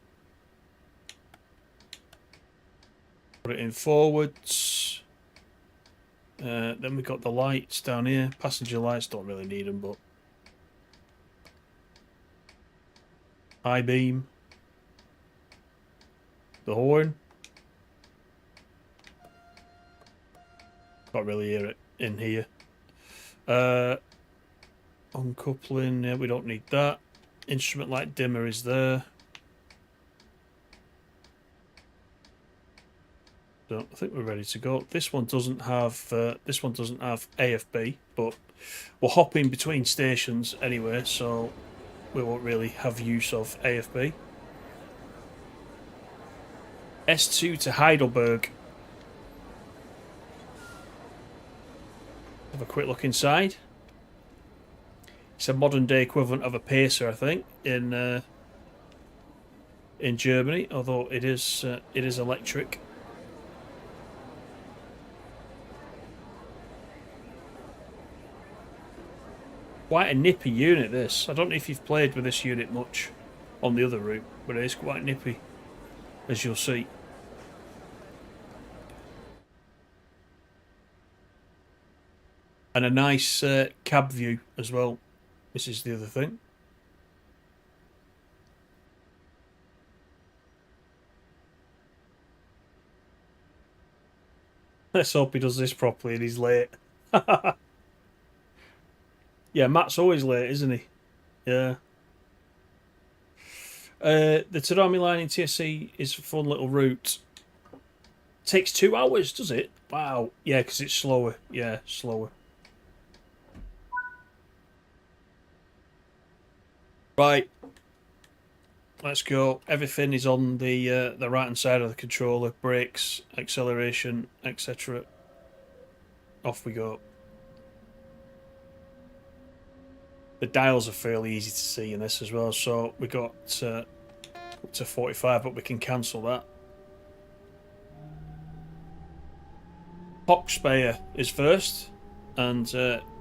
Put it in forwards. Then we got the lights down here. Passenger lights, don't really need them, but high beam. The horn. Can't really hear it in here. Uncoupling, yeah, we don't need that. Instrument light dimmer is there. So I think we're ready to go. This one doesn't have AFB, but we're hopping between stations anyway, so we won't really have use of AFB. S2 to Heidelberg. Have a quick look inside. It's a modern day equivalent of a Pacer, I think, in Germany, although it is electric. Quite a nippy unit, this. I don't know if you've played with this unit much on the other route, but it is quite nippy, as you'll see. And a nice cab view as well. This is the other thing. Let's hope he does this properly and he's late. Yeah, Matt's always late, isn't he? Yeah. The Tadami line in TSC is a fun little route. Takes 2 hours, does it? Wow. Yeah, because it's slower. Yeah, slower. Right. Let's go. Everything is on the right hand side of the controller. Brakes, acceleration, etc. Off we go. The dials are fairly easy to see in this as well. So we got up to 45, but we can cancel that. Hochspeyer is first, and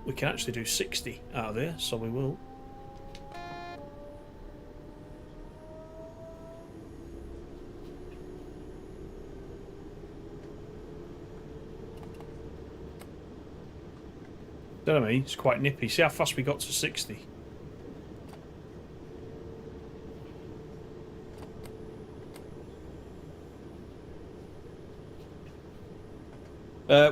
we can actually do 60 out of there, so we will. Don't know what I mean? It's quite nippy. See how fast we got to 60.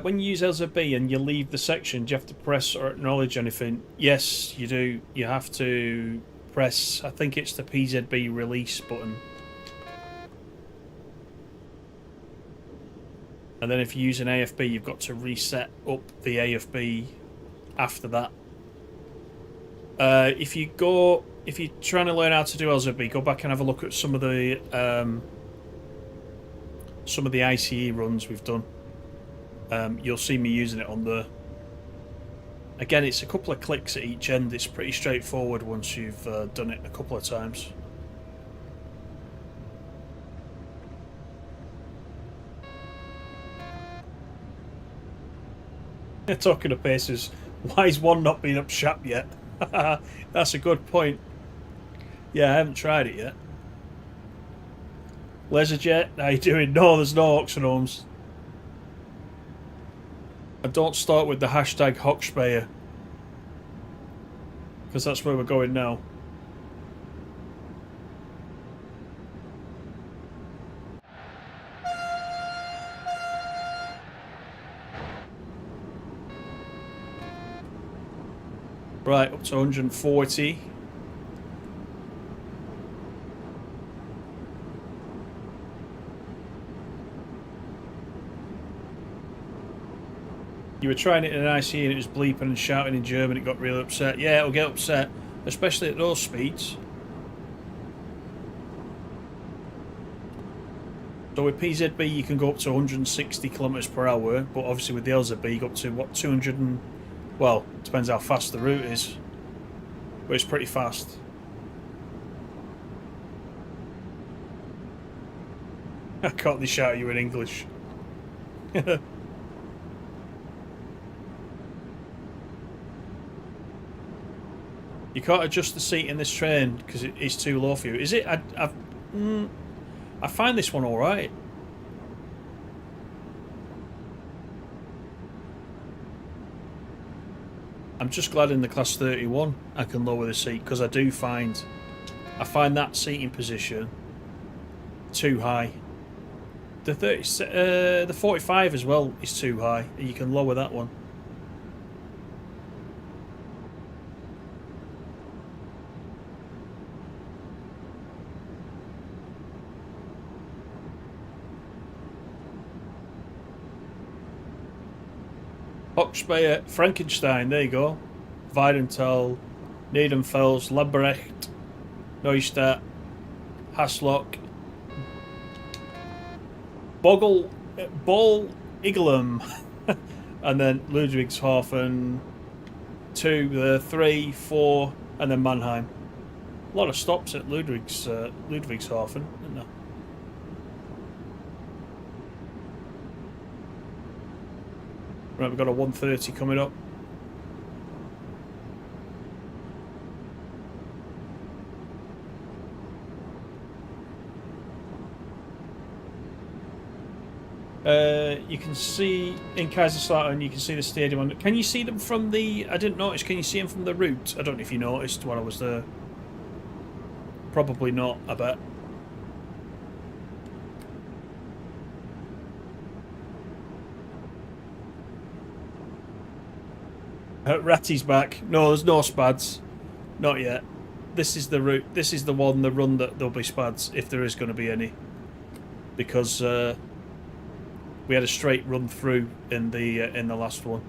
When you use LZB and you leave the section, do you have to press or acknowledge anything? Yes, you do. You have to press, I think it's the PZB release button. And then if you use an AFB, you've got to reset up the AFB after that. If you're trying to learn how to do LZB, go back and have a look at some of the ICE runs we've done. You'll see me using it on there. Again, it's a couple of clicks at each end. It's pretty straightforward once you've done it a couple of times. Talking of paces, why is one not been up shop yet? That's a good point. Yeah, I haven't tried it yet. Laserjet, how you doing? No, there's no Oxenomes. And don't start with the hashtag Hochspeyer, because that's where we're going now. Right, up to 140. You were trying it in an ICE and it was bleeping and shouting in German. It got really upset. Yeah, it'll get upset, especially at those speeds. So with PZB you can go up to 160 kilometers per hour, but obviously with the LZB you go up to what, 200 and, well, depends how fast the route is, but it's pretty fast. I can't shout at you in English. You can't adjust the seat in this train because it is too low for you. Is it? I find this one alright. I'm just glad in the class 31 I can lower the seat, because I find that seating position too high. The 45 as well is too high. You can lower that one. Hochspeyer, Frankenstein, there you go. Weidenthal, Nedenfels, Lambrecht, Neustadt, Haslock, Bol Igelum, and then Ludwigshafen, 2, 3, 4, and then Mannheim. A lot of stops at Ludwigshafen, isn't there? Right, we've got a 130 coming up. You can see in Kaiserslautern, you can see the stadium. Can you see them from the... I didn't notice. Can you see them from the route? I don't know if you noticed while I was there. Probably not, I bet. Ratty's back. No, there's no spads. Not yet. This is the route. This is the one, the run that there'll be spads, if there is going to be any. Because we had a straight run through in the last one.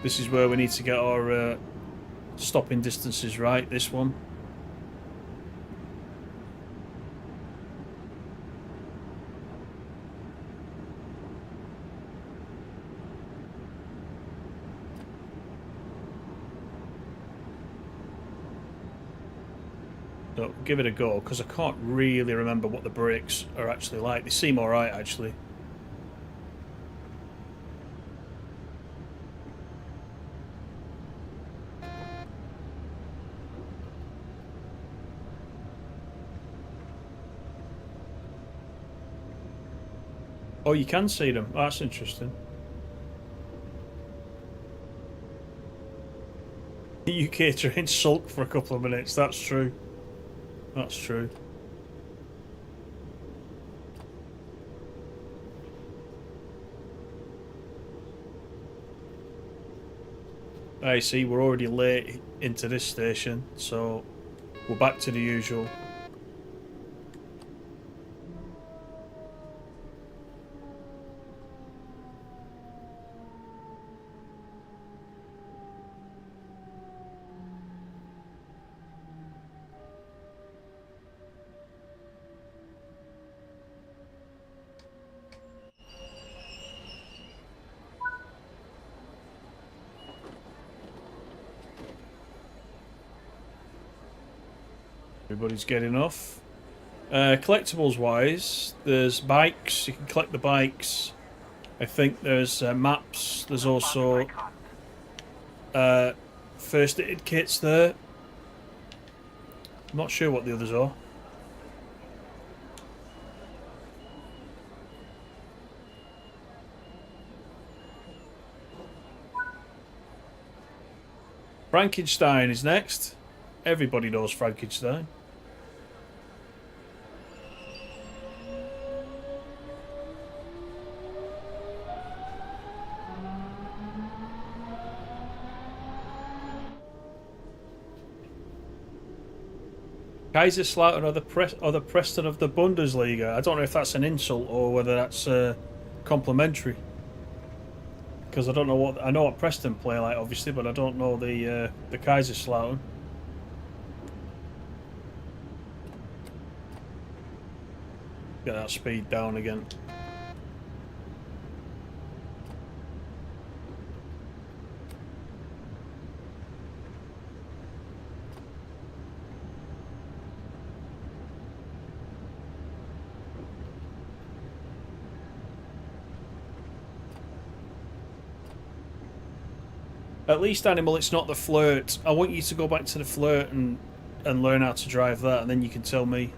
This is where we need to get our stopping distances right. This one. So give it a go, because I can't really remember what the brakes are actually like. They seem alright, actually. Oh, you can see them. Oh, that's interesting. The UK train sulked for a couple of minutes. That's true. That's true. I see, we're already late into this station, so we're back to the usual. Everybody's getting off. Collectibles wise, there's bikes. You can collect the bikes. I think there's maps. There's also first aid kits there. I'm not sure what the others are. Frankenstein is next. Everybody knows Frankenstein. Kaiserslautern are the Preston of the Bundesliga. I don't know if that's an insult or whether that's complimentary. Because I don't know what... I know what Preston play like, obviously, but I don't know the Kaiserslautern. Get that speed down again. At least, Animal, it's not the Flirt. I want you to go back to the Flirt and learn how to drive that, and then you can tell me.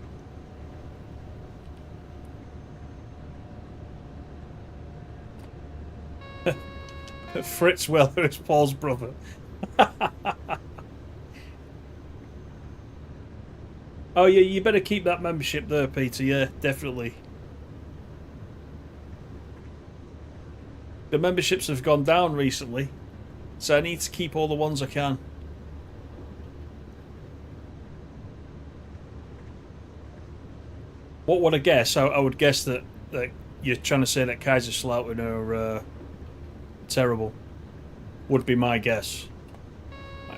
Fritz Weller is Paul's brother. Oh yeah, you better keep that membership there, Peter. Yeah, definitely. The memberships have gone down recently, so I need to keep all the ones I can. What would I guess? I would guess that you're trying to say that Kaiserslautern are terrible. Would be my guess.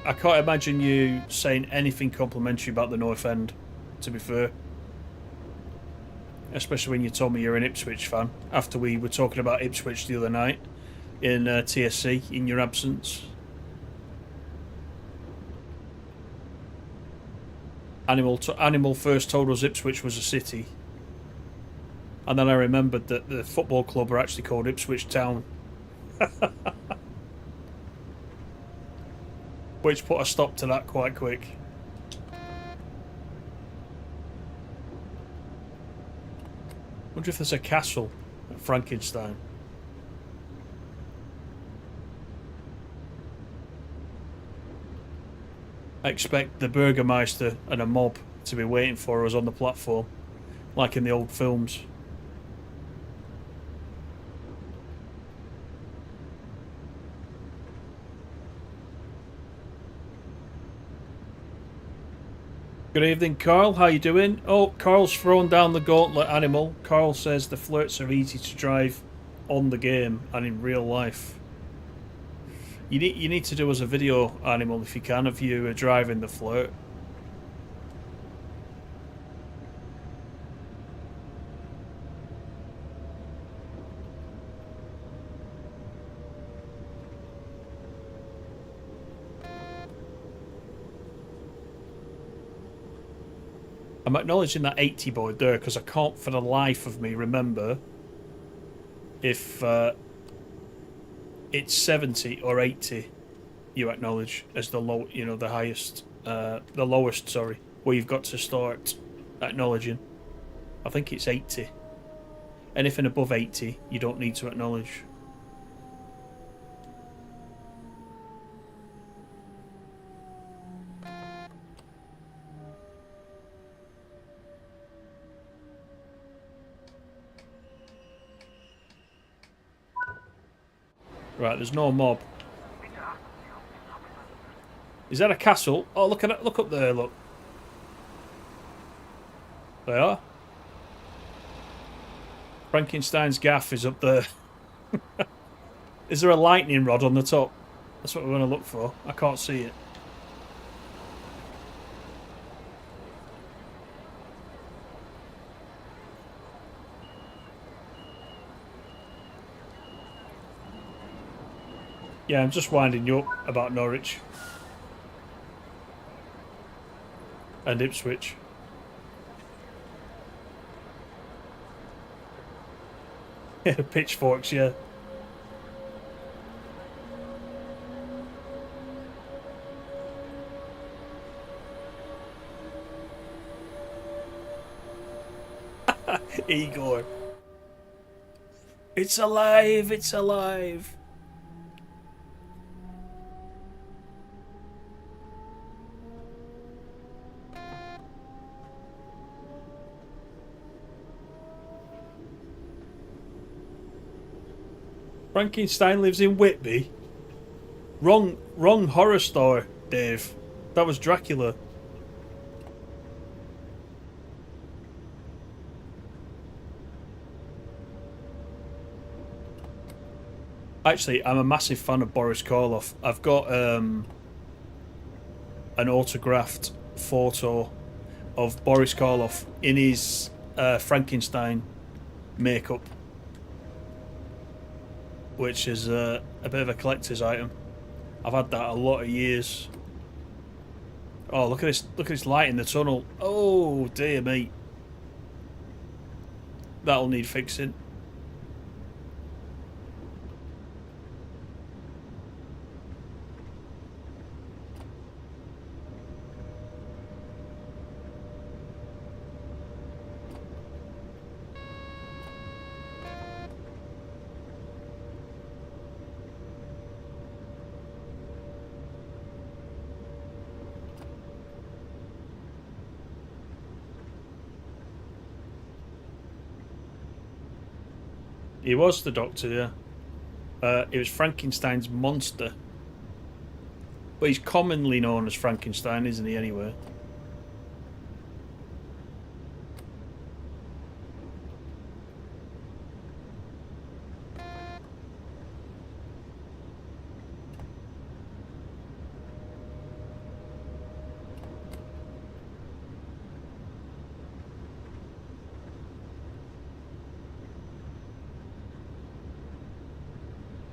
I can't imagine you saying anything complimentary about the North End, to be fair. Especially when you told me you're an Ipswich fan, after we were talking about Ipswich the other night in TSC, in your absence. Animal first told us Ipswich was a city. And then I remembered that the football club are actually called Ipswich Town. Which put a stop to that quite quick. Wonder if there's a castle at Frankenstein. I expect the Burgermeister and a mob to be waiting for us on the platform, like in the old films. Good evening, Carl. How you doing? Oh, Carl's thrown down the gauntlet, animal. Carl says the flirts are easy to drive on the game and in real life. You need to do us a video, animal, if you can, of you driving the flirt. I'm acknowledging that 80 board there because I can't for the life of me remember if it's 70 or 80 you acknowledge as the low, the highest, the lowest, sorry, where you've got to start acknowledging. I think it's 80. Anything above 80 you don't need to acknowledge. Right, there's no mob. Is that a castle? Oh, look at it! Look up there! Look. They are. Frankenstein's gaff is up there. Is there a lightning rod on the top? That's what we're going to look for. I can't see it. Yeah, I'm just winding you up about Norwich. And Ipswich. Pitchforks, yeah. Igor. It's alive, it's alive. Frankenstein lives in Whitby. Wrong horror store, Dave. That was Dracula. Actually, I'm a massive fan of Boris Karloff. I've got an autographed photo of Boris Karloff in his Frankenstein makeup, which is a bit of a collector's item. I've had that a lot of years. Oh, look at this! Look at this light in the tunnel. Oh dear me, that'll need fixing. He was the Doctor, yeah. It was Frankenstein's monster. But he's commonly known as Frankenstein, isn't he, anyway?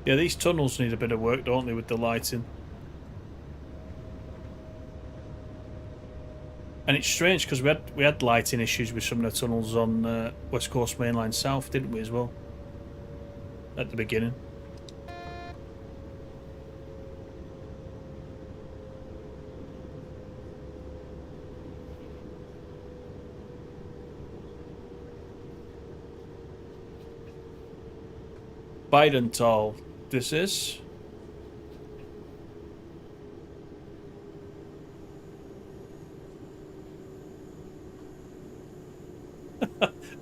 Yeah, these tunnels need a bit of work, don't they, with the lighting? And it's strange because we had lighting issues with some of the tunnels on West Coast Main Line South, didn't we, as well? At the beginning. Beidental, this is.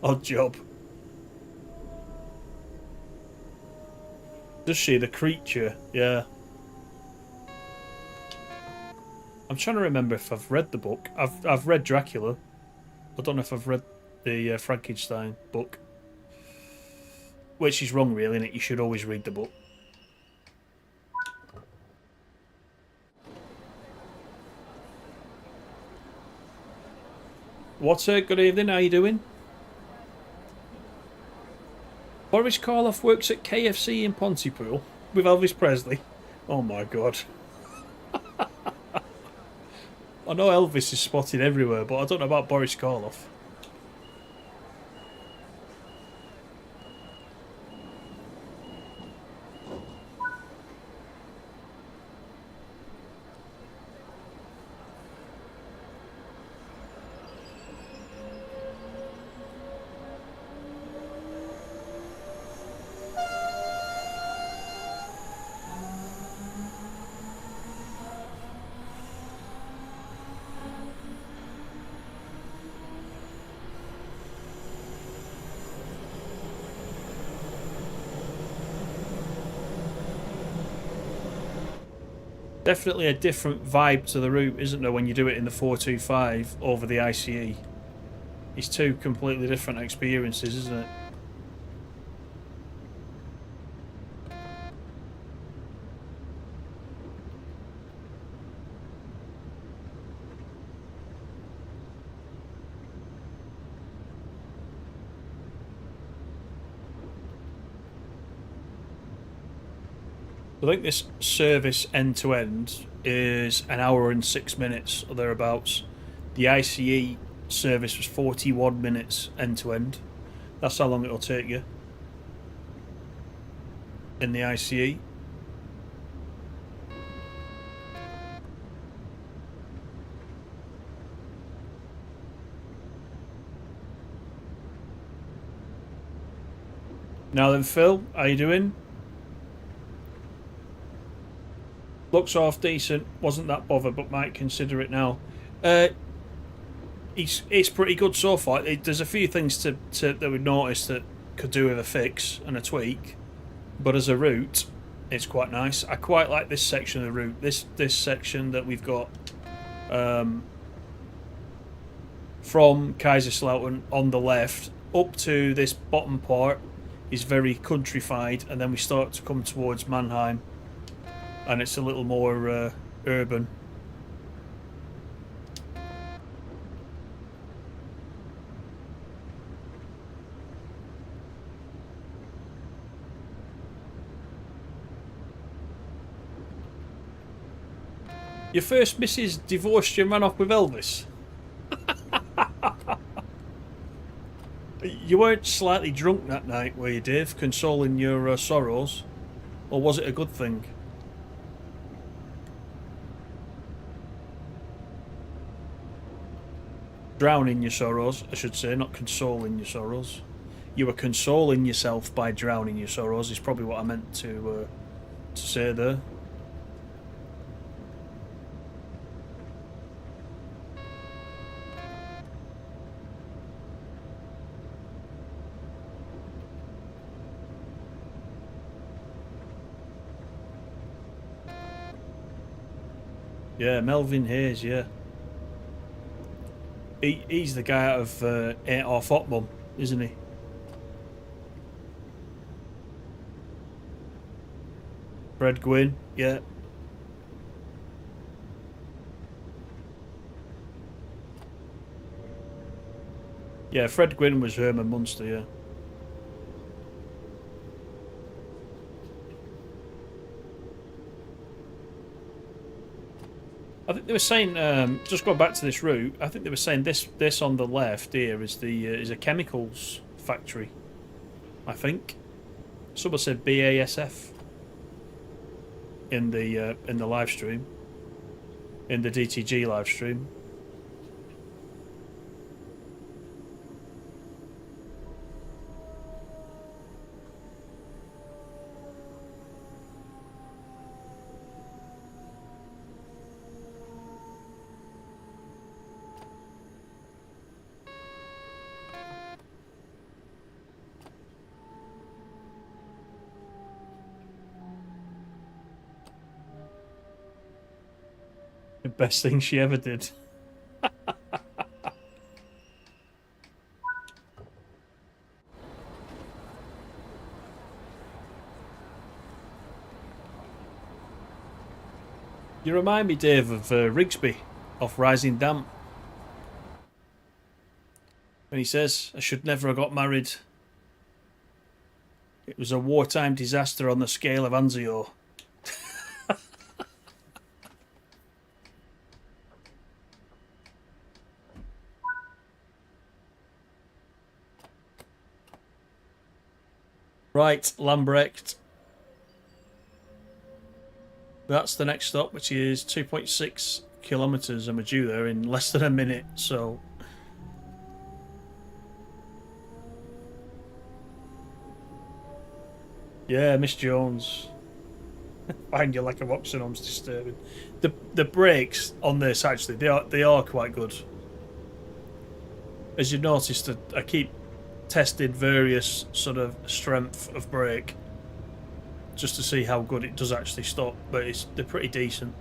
Odd job. Does she? The creature? Yeah. I'm trying to remember if I've read the book. I've read Dracula. I don't know if I've read the Frankenstein book. Which is wrong, really, isn't it? You should always read the book. What's good evening, how you doing? Boris Karloff works at KFC in Pontypool with Elvis Presley. Oh my god. I know Elvis is spotted everywhere, but I don't know about Boris Karloff. Definitely a different vibe to the route, isn't there, when you do it in the 425 over the ICE? It's two completely different experiences, isn't it? I think this service end to end is an hour and 6 minutes or thereabouts. The ICE service was 41 minutes end to end. That's how long it'll take you in the ICE. Now then, Phil, how you doing? Looks half decent. Wasn't that bothered, but might consider it now. Uh, it's pretty good so far. There's a few things that we noticed that could do with a fix and a tweak, but as a route, it's quite nice. I quite like this section of the route. This section that we've got from Kaiserslautern on the left up to this bottom part is very countrified, and then we start to come towards Mannheim, and it's a little more urban. Your first missus divorced you and ran off with Elvis? You weren't slightly drunk that night, were you, Dave, consoling your sorrows? Or was it a good thing? Drowning your sorrows, I should say, not consoling your sorrows. You were consoling yourself by drowning your sorrows, is probably what I meant to say there. Yeah, Melvin Hayes, yeah. He's the guy out of Ain't Half Hot Mum, isn't he? Fred Gwynn, yeah. Yeah, Fred Gwynn was Herman Munster, yeah. I think they were saying, just going back to this route, I think they were saying this on the left here is a chemicals factory. I think someone said BASF in the live stream, in the DTG live stream. The best thing she ever did. You remind me, Dave, of Rigsby off Rising Damp. When he says, I should never have got married. It was a wartime disaster on the scale of Anzio. Right, Lambrecht. That's the next stop, which is 2.6 kilometres, and we're due there in less than a minute, so... Yeah, Miss Jones. Find your lack of oxynom's disturbing. The brakes on this, actually, they are quite good. As you noticed, I keep testing various sort of strength of brake just to see how good it does actually stop, but they're pretty decent.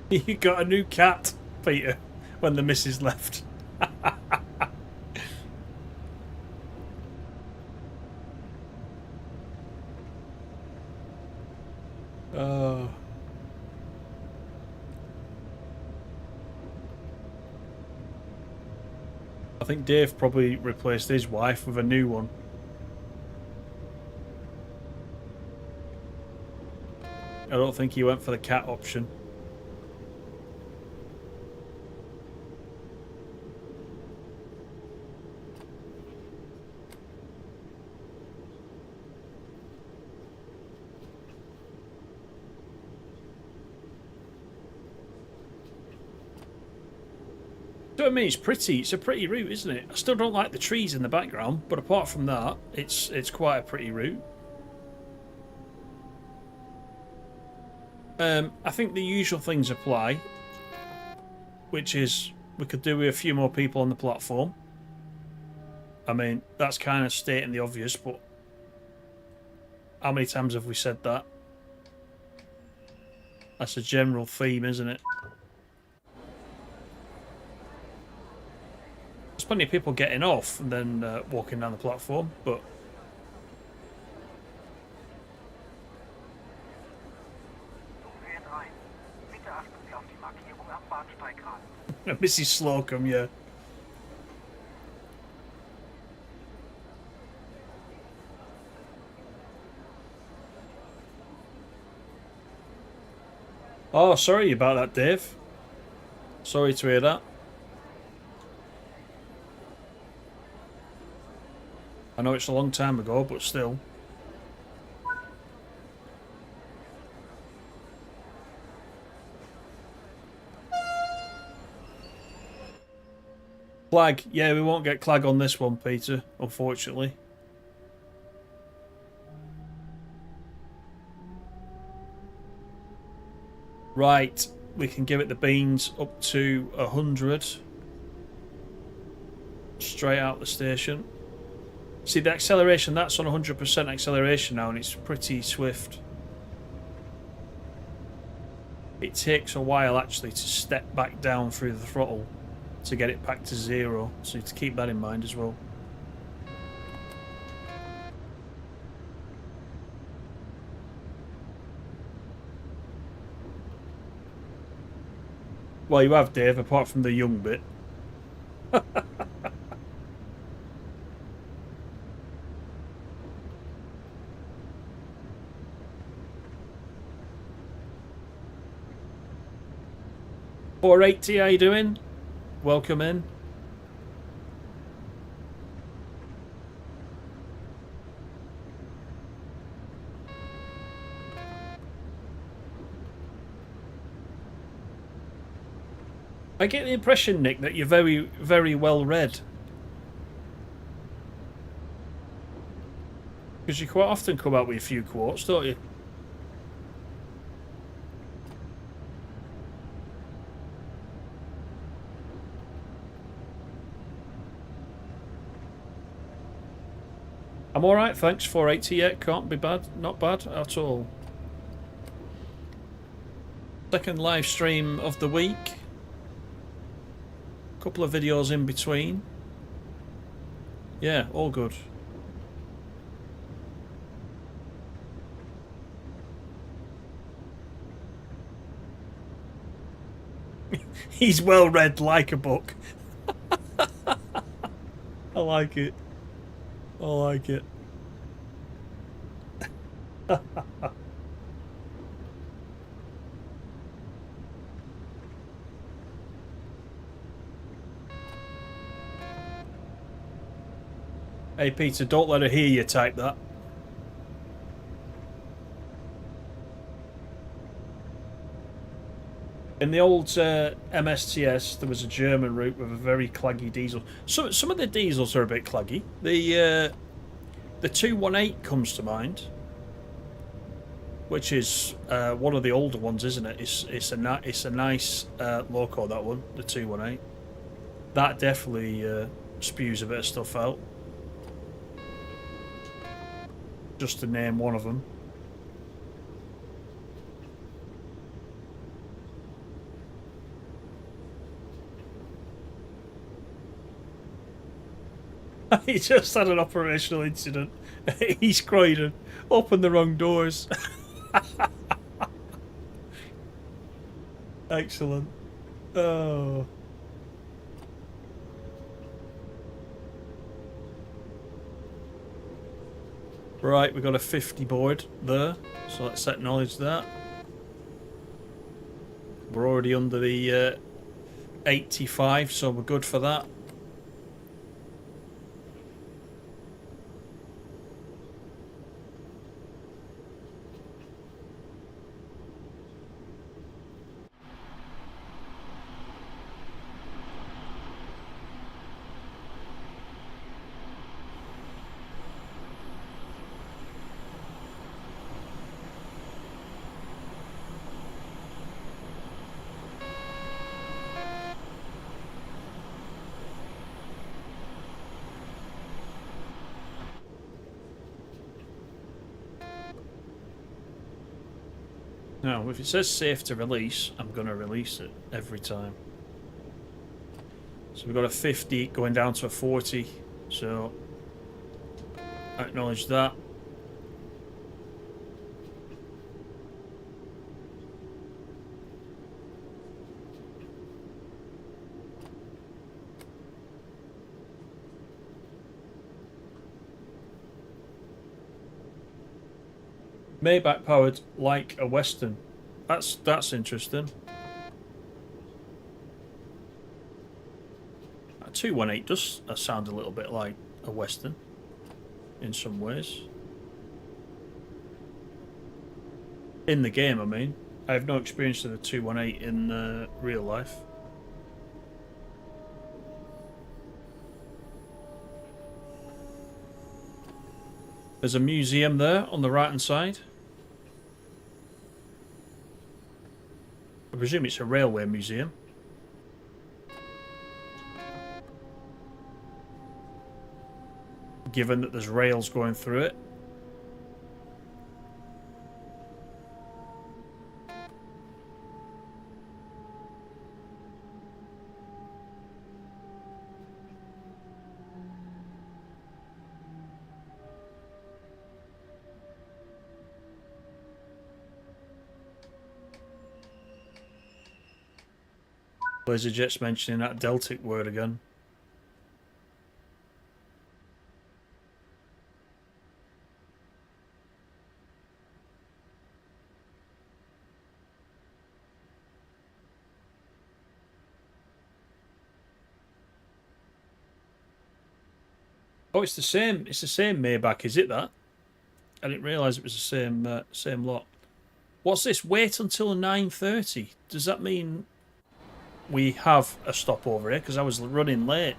You got a new cat, Peter, when the missus left. Oh. I think Dave probably replaced his wife with a new one. I don't think he went for the cat option. I mean, it's pretty. It's a pretty route, isn't it? I still don't like the trees in the background, but apart from that, it's quite a pretty route. I think the usual things apply, which is we could do with a few more people on the platform. I mean, that's kind of stating the obvious, but how many times have we said that? That's a general theme, isn't it? There's plenty of people getting off and then walking down the platform, but Mrs. Slocum, yeah. Oh, sorry about that, Dave. Sorry to hear that. I know it's a long time ago, but still. Clag. Yeah, we won't get Clag on this one, Peter, unfortunately. Right, we can give it the beans up to 100. Straight out the station. See, the acceleration, that's on 100% acceleration now, and it's pretty swift. It takes a while, actually, to step back down through the throttle to get it back to 0, so you have to keep that in mind as well. Well, you have, Dave, apart from the young bit. 480, how you doing? Welcome in. I get the impression, Nick, that you're very, very well read. Because you quite often come out with a few quotes, don't you? I'm alright, thanks. 480 yet, can't be bad. Not bad at all. Second live stream of the week. Couple of videos in between. Yeah, all good. He's well read like a book. I like it. I like it. Hey Peter, don't let her hear you type that. In the old MSTS, there was a German route with a very claggy diesel. Some of the diesels are a bit claggy. The 218 comes to mind, which is one of the older ones, isn't it? It's a nice loco, that one, the 218. That definitely spews a bit of stuff out. Just to name one of them. He just had an operational incident. He's crying. Open the wrong doors. Excellent. Oh. Right, we've got a 50 board there, so let's acknowledge that. We're already under the 85, so we're good for that. Now, if it says safe to release, I'm going to release it every time. So we've got a 50 going down to a 40, so acknowledge that. Maybach powered like a Western. That's interesting. A 218 does sound a little bit like a Western in some ways. In the game, I mean. I have no experience of the 218 in real life. There's a museum there on the right hand side. I presume it's a railway museum. Given that there's rails going through it. LaserJet's mentioning that Deltic word again. Oh, it's the same. It's the same Maybach, is it that? I didn't realise it was the same lot. What's this? Wait until 9:30. Does that mean we have a stopover here because I was running late.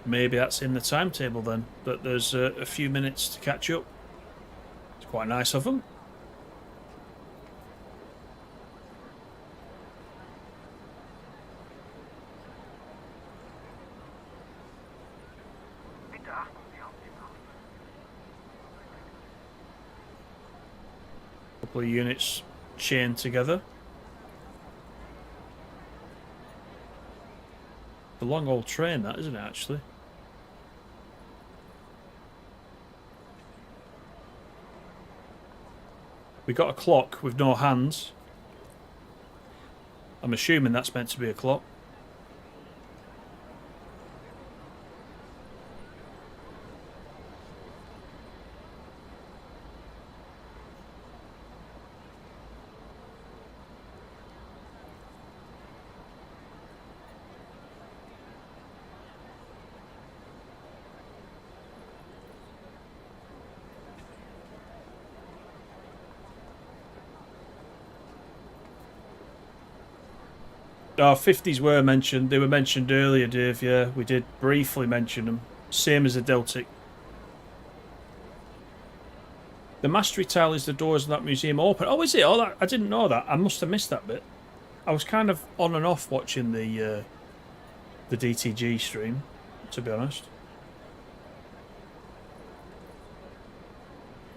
Maybe that's in the timetable then, that there's a few minutes to catch up. It's quite nice of them. Couple of units chained together. A long old train, that, isn't it, actually? We got a clock with no hands. I'm assuming that's meant to be a clock. Our 50s were mentioned. They were mentioned earlier, Dave. Yeah, we did briefly mention them. Same as the Deltic. The mastery tile is the doors of that museum open. Oh, is it? Oh, that, I didn't know that. I must have missed that bit. I was kind of on and off watching the DTG stream, to be honest.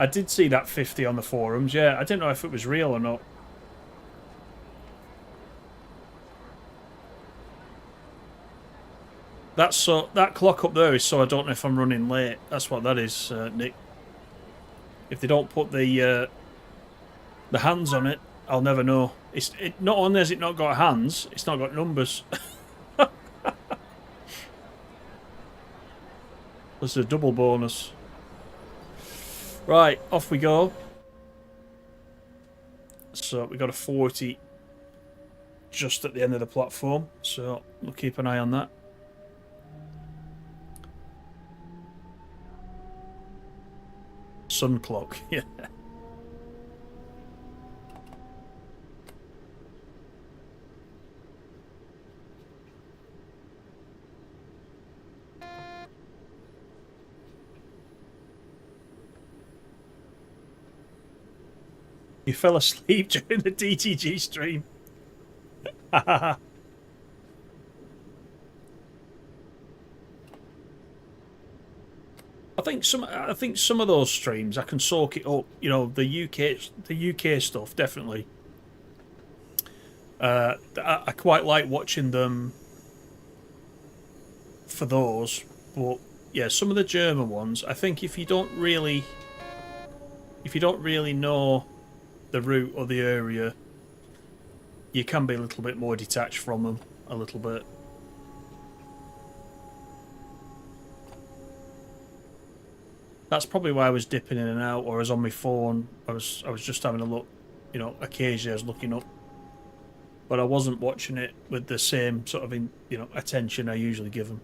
I did see that 50 on the forums. Yeah, I didn't know if it was real or not. That's so that clock up there is so I don't know if I'm running late. That's what that is, Nick. If they don't put the hands on it, I'll never know. It not only has it not got hands, it's not got numbers. This is a double bonus. Right, off we go. So we got a 40 just at the end of the platform, so we'll keep an eye on that. Sun clock, yeah. You fell asleep during the DTG stream. I think some of those streams I can soak it up. You know, the UK stuff definitely. I quite like watching them for those, but yeah, some of the German ones. I think if you don't really know the route or the area, you can be a little bit more detached from them, a little bit. That's probably why I was dipping in and out, or I was on my phone. I was just having a look, you know. Occasionally I was looking up, but I wasn't watching it with the same sort of attention I usually give them.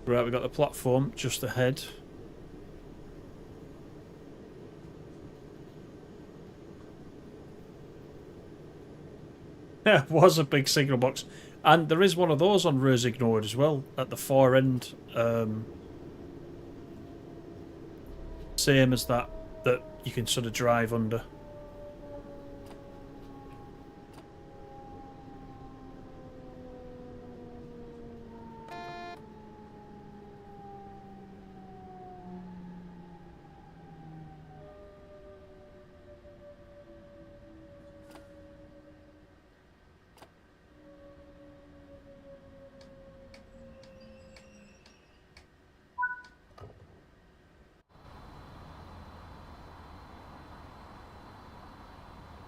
Right, we got the platform just ahead. It was a big signal box, and there is one of those on Rosignoord as well at the far end. Same as that you can sort of drive under.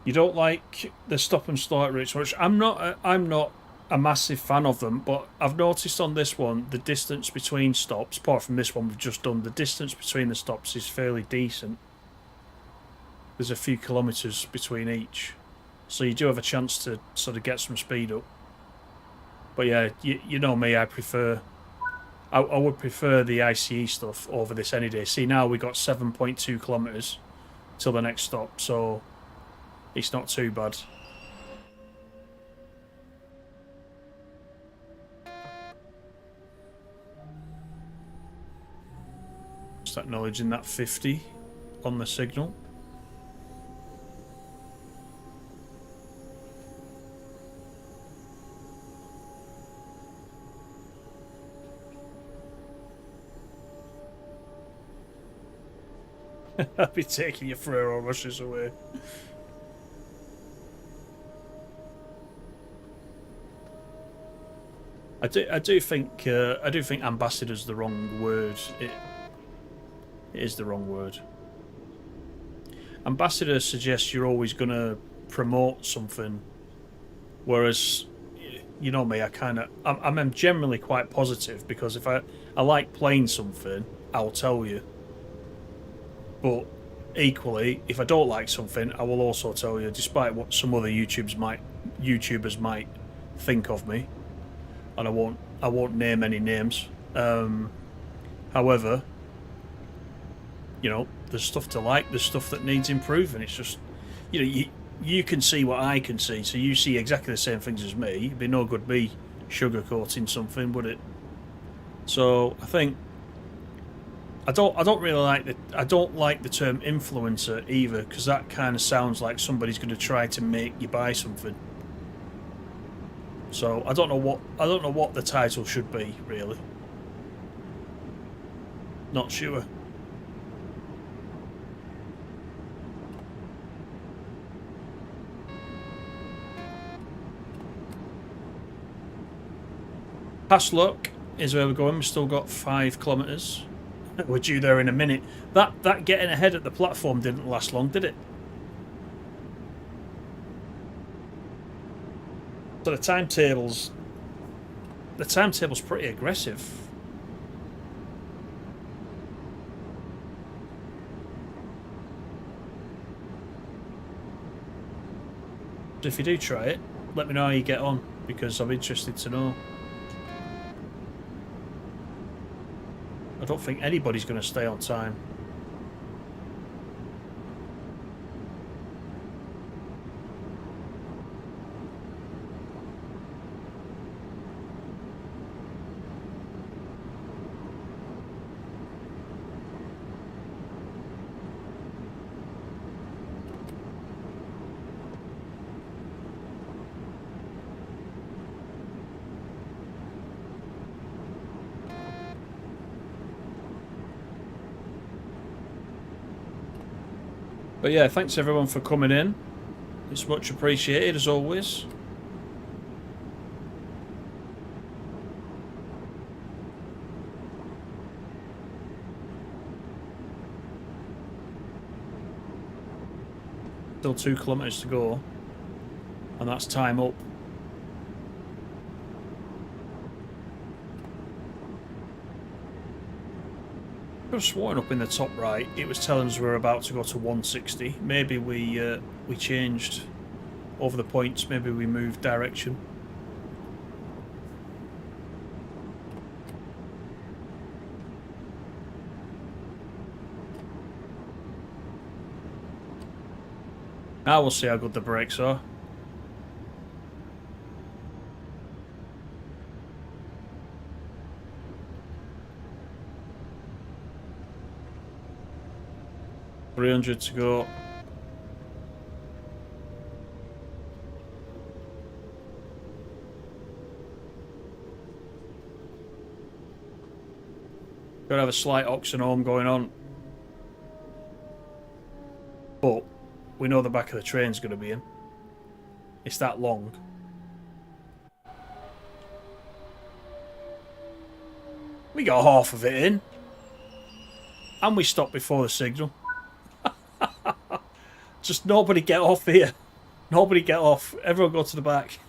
You don't like the stop and start routes much. I'm not a massive fan of them, but I've noticed on this one the distance between stops, apart from this one we've just done, the distance between the stops is fairly decent. There's a few kilometres between each, so you do have a chance to sort of get some speed up. But yeah, you know me, I prefer I would prefer the ICE stuff over this any day. See, now we got 7.2 kilometres till the next stop, so it's not too bad. Just acknowledging that 50 on the signal. I'll be taking your Ferrero Rochers away. I do think ambassador's the wrong word. It is the wrong word. Ambassador suggests you're always going to promote something, whereas, you know me, I'm generally quite positive, because if I like playing something, I'll tell you. But equally, if I don't like something, I will also tell you, despite what some other YouTubers might think of me, and I won't name any names. However, you know, there's stuff to like, there's stuff that needs improving. It's just, you know, you can see what I can see, so you see exactly the same things as me. It'd be no good me sugarcoating something, would it? So I think I don't really like the term influencer either, because that kind of sounds like somebody's going to try to make you buy something. So I don't know what the title should be, really. Not sure. Past Luck is where we're going. We've still got 5 kilometres. We're due there in a minute. That getting ahead at the platform didn't last long, did it? So the timetable's pretty aggressive. So if you do try it, let me know how you get on, because I'm interested to know. I don't think anybody's going to stay on time. But yeah, thanks everyone for coming in. It's much appreciated, as always. Still 2 kilometres to go, and that's time up. I could have sworn up in the top right it was telling us we're about to go to 160. Maybe we changed over the points. Maybe we moved direction. Now we'll see how good the brakes are. $300 to go. Gotta have a slight oxynorm going on. But we know the back of the train's going to be in. It's that long. We got half of it in. And we stopped before the signal. Just nobody get off here. Nobody get off. Everyone go to the back.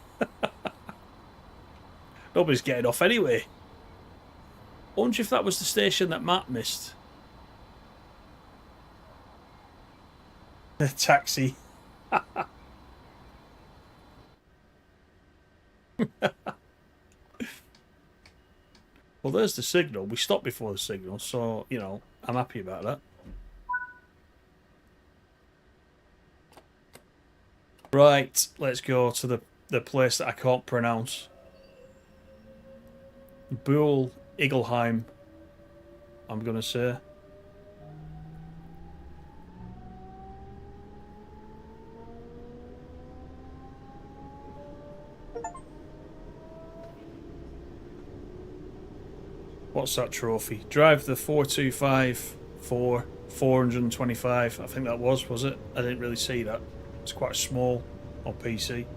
Nobody's getting off anyway. I wonder if that was the station that Matt missed. The taxi. Well, there's the signal. We stopped before the signal, so, you know, I'm happy about that. Right, let's go to the place that I can't pronounce. Buhl Igelheim, I'm going to say. What's that trophy? Drive the 425 for 425. I think that was it? I didn't really see that. It's quite small on PC.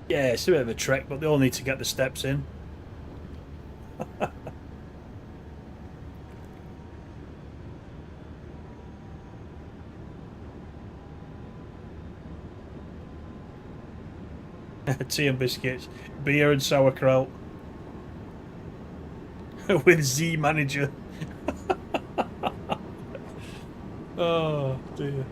Yeah, it's a bit of a trek, but they all need to get the steps in. Tea and biscuits, beer and sauerkraut with Z manager. Oh dear.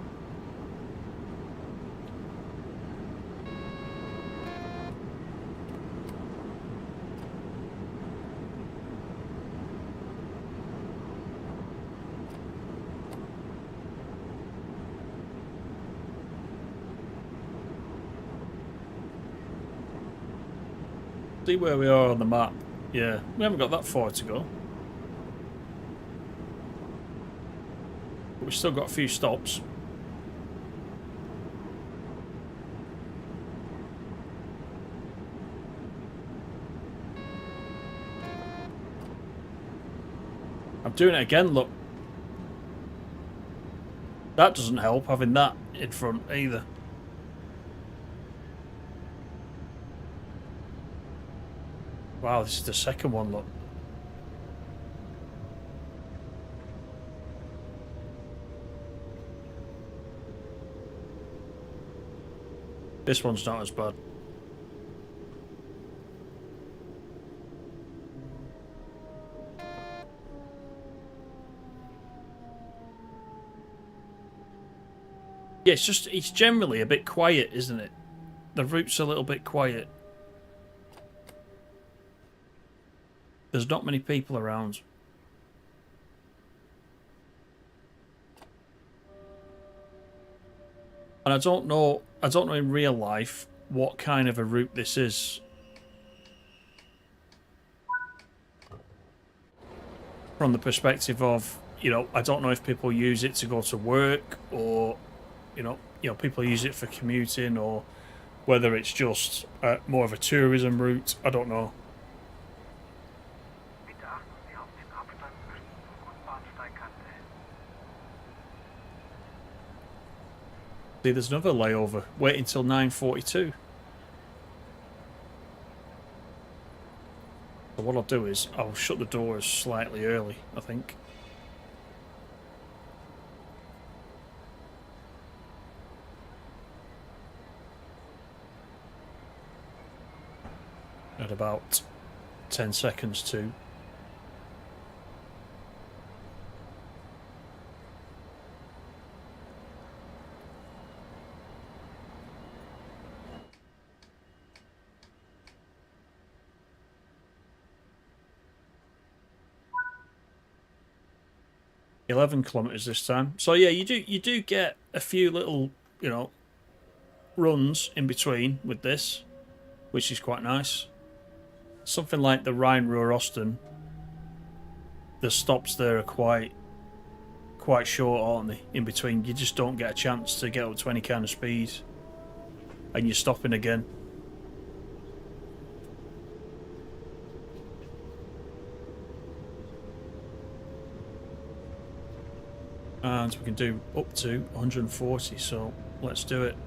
See where we are on the map. Yeah, we haven't got that far to go. But we've still got a few stops. I'm doing it again, look. That doesn't help, having that in front either. Wow, this is the second one, look. This one's not as bad. Yeah, it's generally a bit quiet, isn't it? The route's a little bit quiet. There's not many people around. And I don't know in real life what kind of a route this is. From the perspective of, you know, I don't know if people use it to go to work, or you know, people use it for commuting, or whether it's just more of a tourism route. I don't know. See, there's another layover. Wait until 9:42. So what I'll do is I'll shut the doors slightly early, I think. At about 10 seconds to. .11 kilometers this time. So yeah, you do get a few little, you know, runs in between with this, which is quite nice. Something like the Rhine-Ruhr-Osten, the stops there are quite short, aren't they? In between, you just don't get a chance to get up to any kind of speed, and you're stopping again. And we can do up to 140, so let's do it.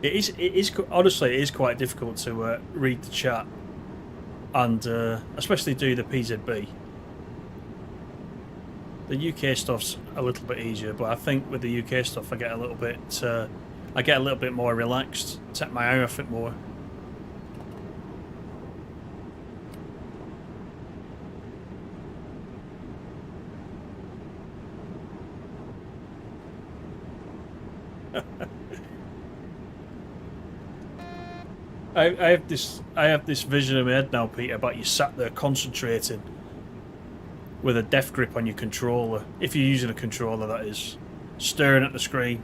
It is honestly, it is quite difficult to read the chat and especially do the PZB. The UK stuff's a little bit easier, but I think with the UK stuff, I get a little bit more relaxed, take my eye off it more. I have this vision in my head now, Peter, about you sat there concentrating with a death grip on your controller, if you're using a controller, that is, staring at the screen,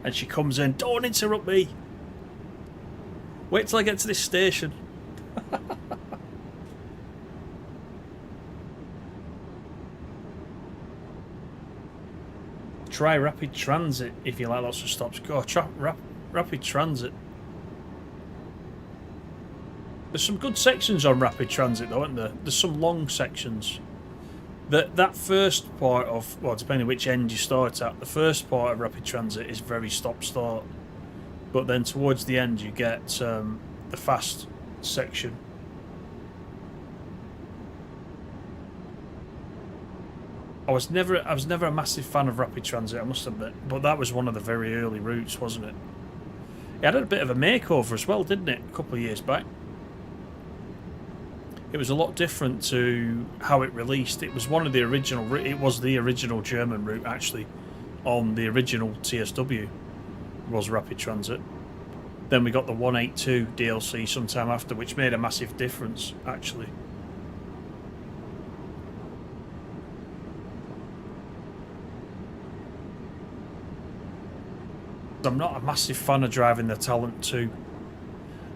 and she comes in. Don't interrupt me. Wait till I get to this station. Try rapid transit if you like lots of stops. Go rapid transit. There's some good sections on rapid transit though, aren't there? There's some long sections. That first part of, well, depending which end you start at, the first part of rapid transit is very stop-start. But then towards the end you get the fast section. I was never a massive fan of rapid transit, I must admit, but that was one of the very early routes, wasn't it? It had a bit of a makeover as well, didn't it? A couple of years back. It was a lot different to how it released. It was one of the original. It was the original German route actually, on the original TSW. Was rapid transit. Then we got the 182 DLC sometime after, which made a massive difference actually. I'm not a massive fan of driving the Talent 2.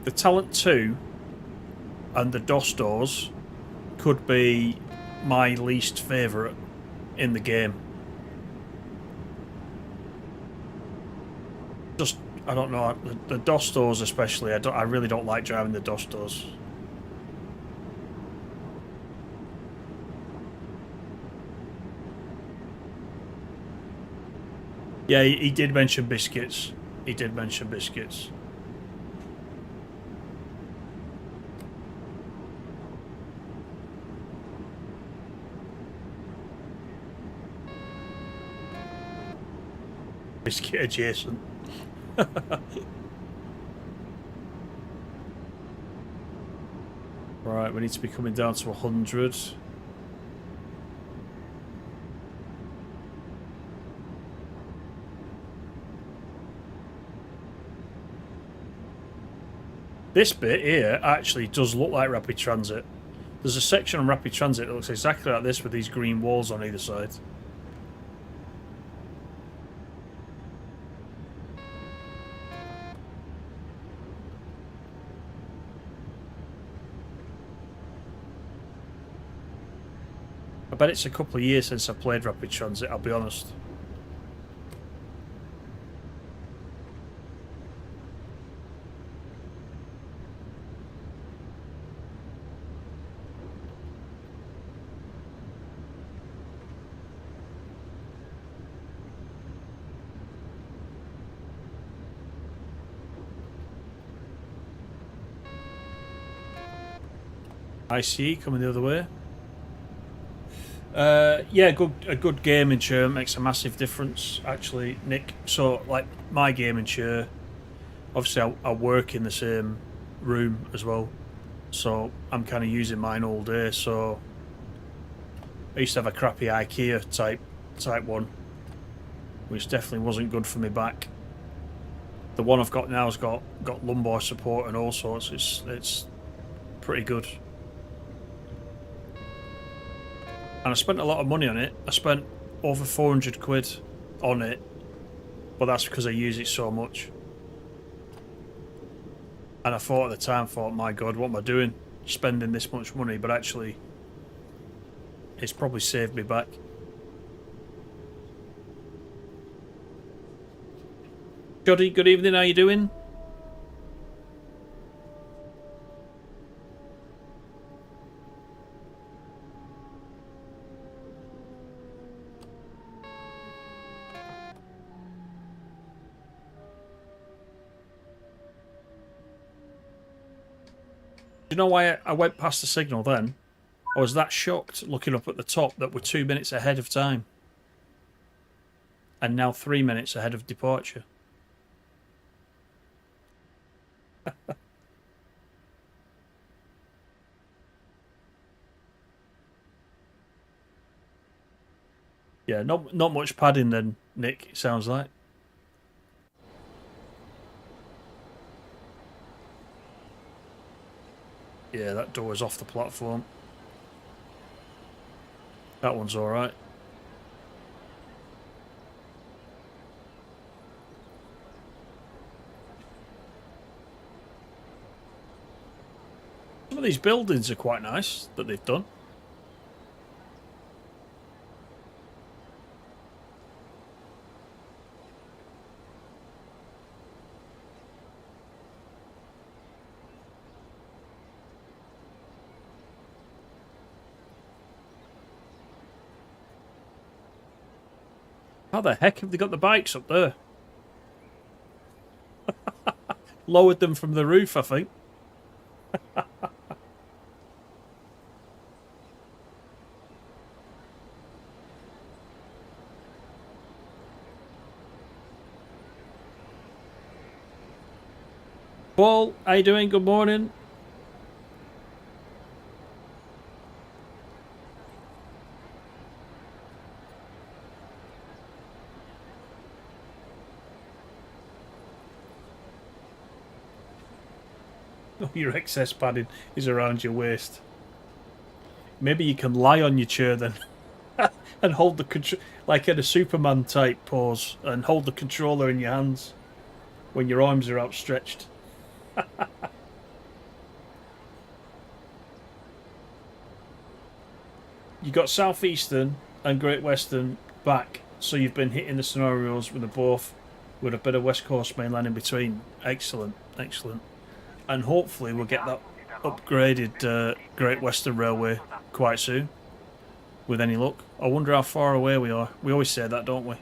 The Talent 2 and the DOS doors could be my least favourite in the game. Just, I don't know, the DOS doors especially, I really don't like driving the DOS doors. Yeah, he did mention biscuits. He did mention biscuits. Biscuit adjacent. Right, we need to be coming down to 100. This bit here actually does look like rapid transit. There's a section on rapid transit that looks exactly like this with these green walls on either side. I bet it's a couple of years since I played rapid transit, I'll be honest. ICE coming the other way. Yeah, a good gaming chair makes a massive difference, actually, Nick. So, like, my gaming chair, obviously I work in the same room as well, so I'm kind of using mine all day. So I used to have a crappy IKEA type one, which definitely wasn't good for my back. The one I've got now has got lumbar support and all sorts. It's pretty good. And I spent a lot of money on it. I spent over 400 quid on it, but that's because I use it so much. And I thought at the time, my God, what am I doing? Spending this much money, but actually, it's probably saved me back. Joddy, good evening, how you doing? You know why I went past the signal then? I was that shocked looking up at the top that we're 2 minutes ahead of time. And now 3 minutes ahead of departure. Yeah, not much padding then, Nick, it sounds like. Yeah, that door's off the platform. That one's alright. Some of these buildings are quite nice that they've done. How the heck have they got the bikes up there? Lowered them from the roof, I think. Paul, how you doing? Good morning. Your excess padding is around your waist. Maybe you can lie on your chair then and hold the control, like in a Superman type pose, and hold the controller in your hands when your arms are outstretched. You got Southeastern and Great Western back, so you've been hitting the scenarios with the both, with a bit of West Coast mainland in between. Excellent, excellent. And hopefully we'll get that upgraded Great Western Railway quite soon, with any luck. I wonder how far away we are. We always say that, don't we?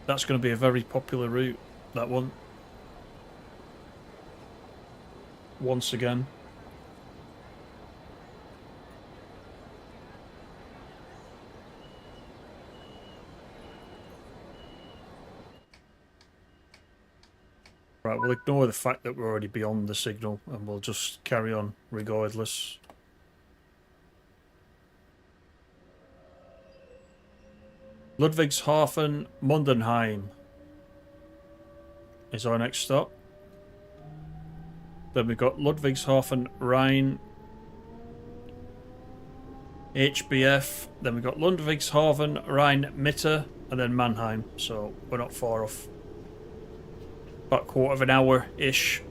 That's going to be a very popular route, that one. Once again. Right, we'll ignore the fact that we're already beyond the signal and we'll just carry on regardless. Ludwigshafen, Mannheim is our next stop. Then we've got Ludwigshafen, Rhein, HBF. Then we've got Ludwigshafen, Rhein, Mitte, and then Mannheim. So we're not far off. About a quarter of an hour-ish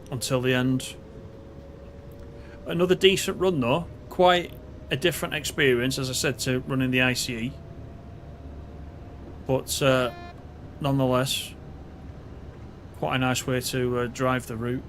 until the end. Another decent run though. Quite a different experience, as I said, to running the ICE. But nonetheless, quite a nice way to drive the route.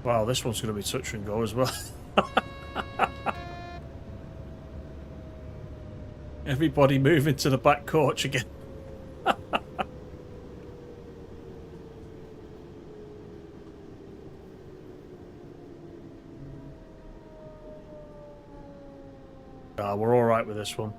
Wow, this one's going to be touch and go as well. Everybody moving to the back coach again. We're alright with this one.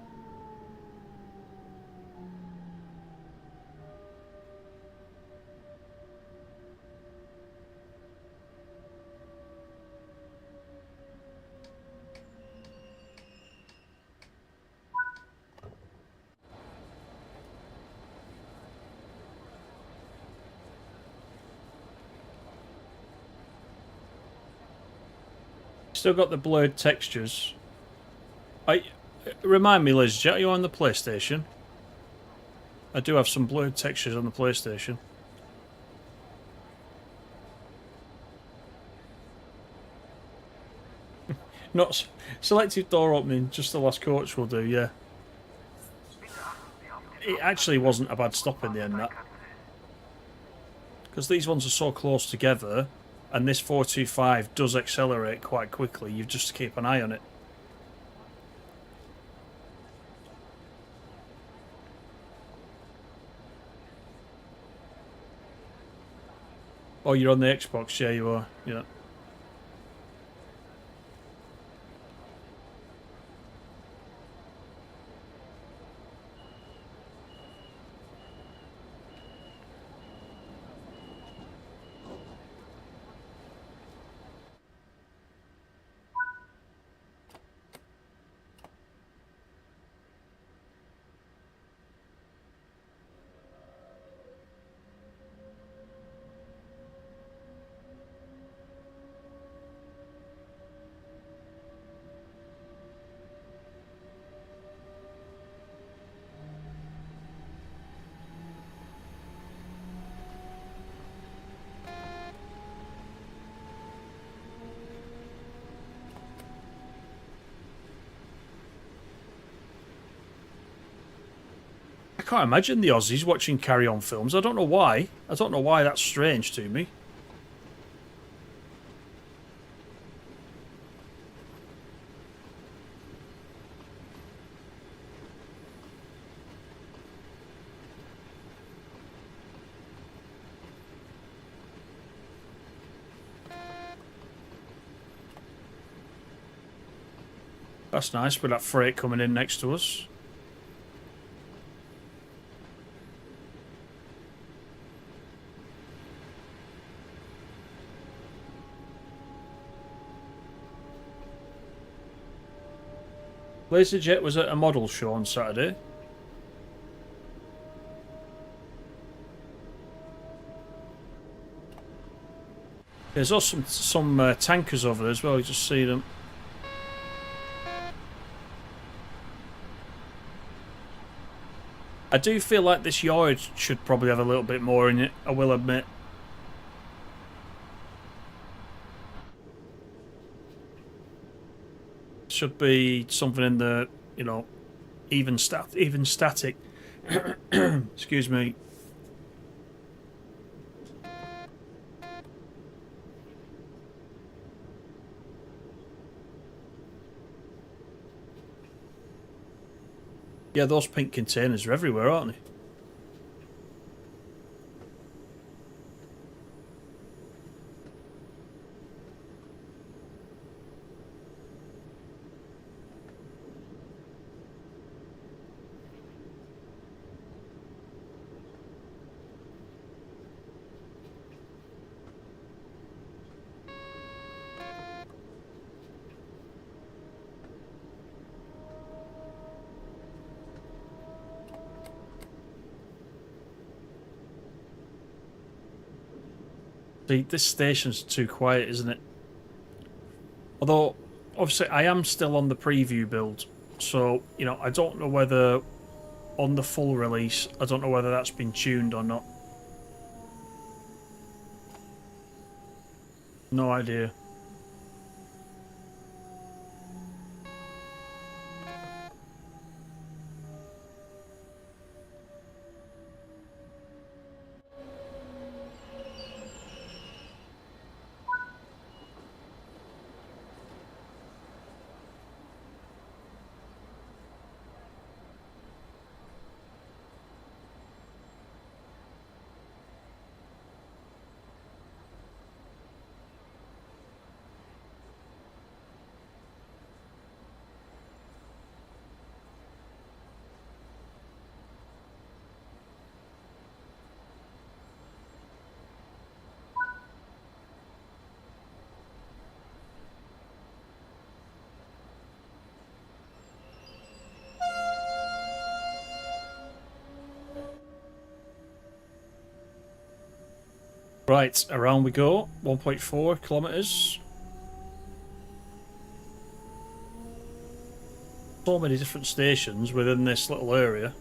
Still got the blurred textures. Remind me, Liz, are you on the PlayStation? I do have some blurred textures on the PlayStation. Not selective door opening, just the last coach will do, yeah. It actually wasn't a bad stop in the end, that. Because these ones are so close together, and this 425 does accelerate quite quickly, you've just to keep an eye on it. Oh, you're on the Xbox? Yeah, you are. Yeah. I can't imagine the Aussies watching Carry On films. I don't know why. I don't know why that's strange to me. That's nice with that freight coming in next to us. LaserJet was at a model show on Saturday. There's also some tankers over there as well, you just see them. I do feel like this yard should probably have a little bit more in it, I will admit. Should be something in the, you know, even static. Excuse me. Yeah, those pink containers are everywhere, aren't they? See, this station's too quiet, isn't it? Although, obviously, I am still on the preview build, so, you know, I don't know whether on the full release, I don't know whether that's been tuned or not. No idea. Right, around we go. 1.4 kilometres. So many different stations within this little area.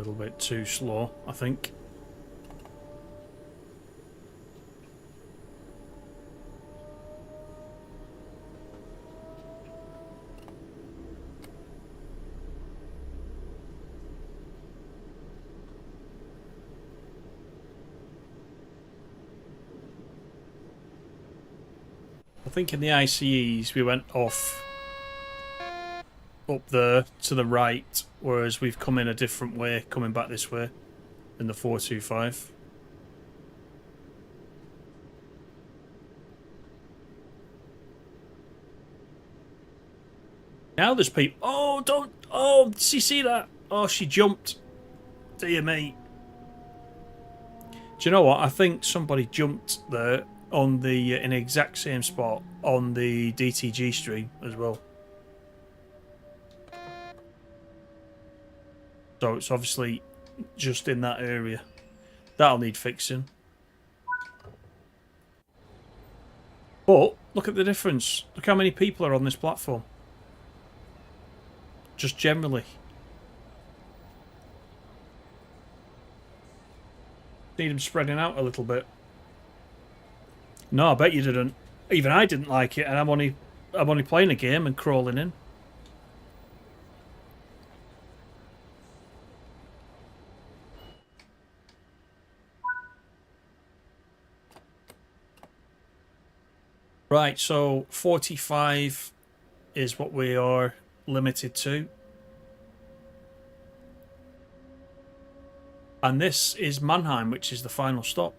little bit too slow, I think. I think in the ICEs we went off up there to the right, whereas we've come in a different way, coming back this way in the 425. Now there's people. Oh, don't. Oh, did you see that? Oh, she jumped. Dear me. Do you know what? I think somebody jumped there on the in the exact same spot on the DTG stream as well. So it's obviously just in that area. That'll need fixing. But look at the difference. Look how many people are on this platform. Just generally. Need them spreading out a little bit. No, I bet you didn't. Even I didn't like it, and I'm only playing a game and crawling in. Right, so 45 is what we are limited to. And this is Mannheim, which is the final stop.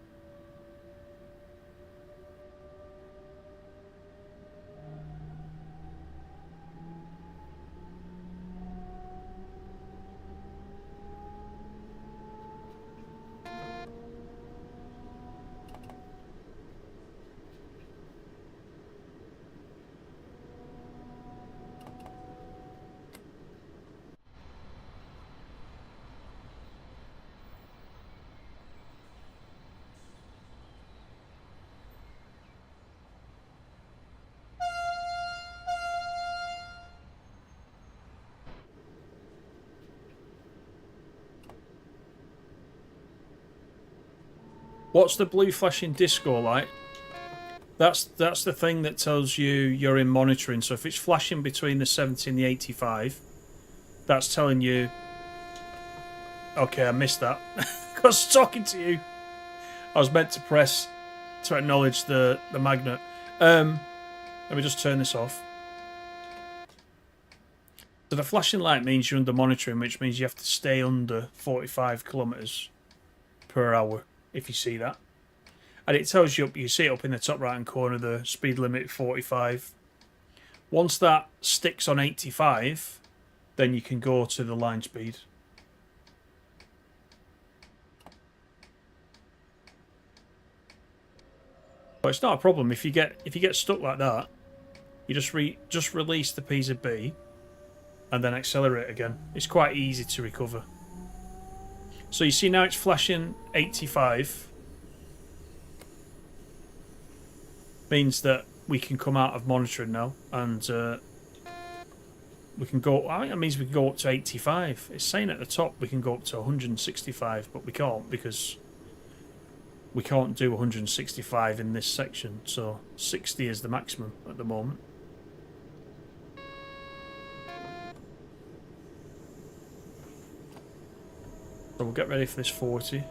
What's the blue flashing disco light? That's the thing that tells you you're in monitoring. So if it's flashing between the 70 and the 85, that's telling you... Okay, I missed that. I was talking to you. I was meant to press to acknowledge the magnet. Let me just turn this off. So the flashing light means you're under monitoring, which means you have to stay under 45 kilometers per hour. If you see that, and it tells you up, you see it up in the top right hand corner, the speed limit 45. Once that sticks on 85, then you can go to the line speed. But it's not a problem if you get stuck like that. You just release the P's of B, and then accelerate again. It's quite easy to recover. So you see now it's flashing 85. Means that we can come out of monitoring now, and we can go... I think that means we can go up to 85. It's saying at the top we can go up to 165, but we can't because we can't do 165 in this section. So 60 is the maximum at the moment. So we'll get ready for this 40.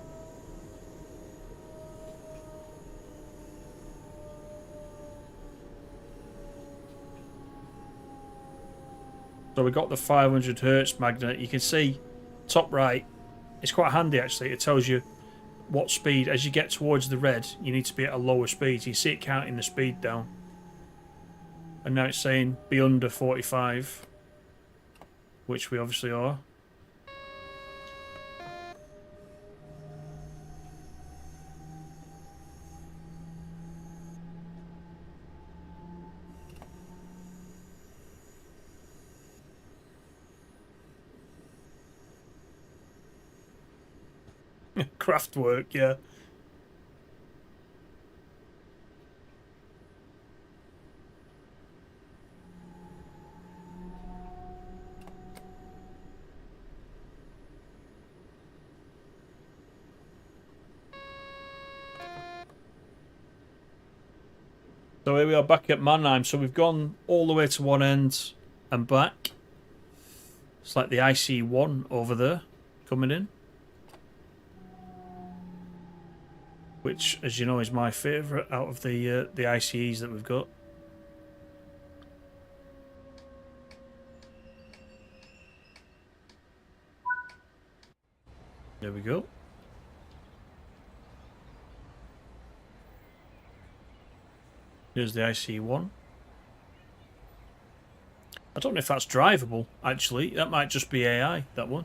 So we got the 500 hertz magnet. You can see top right. It's quite handy actually. It tells you what speed. As you get towards the red, you need to be at a lower speed. You see it counting the speed down. And now it's saying be under 45, which we obviously are. Craftwork, yeah. So here we are back at Mannheim. So we've gone all the way to one end and back. It's like the ICE1 over there coming in. Which, as you know, is my favourite out of the ICEs that we've got. There we go. Here's the ICE1. I don't know if that's drivable, actually. That might just be AI, that one.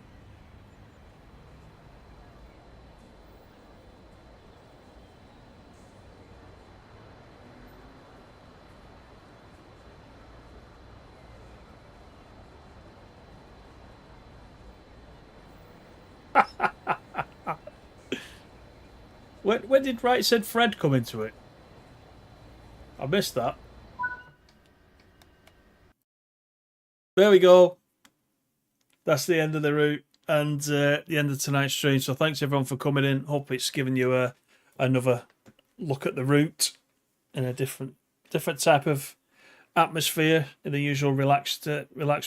When did Right Said Fred come into it? I missed that. There we go. That's the end of the route and the end of tonight's stream. So thanks everyone for coming in. Hope it's given you another look at the route in a different type of atmosphere in the usual relaxed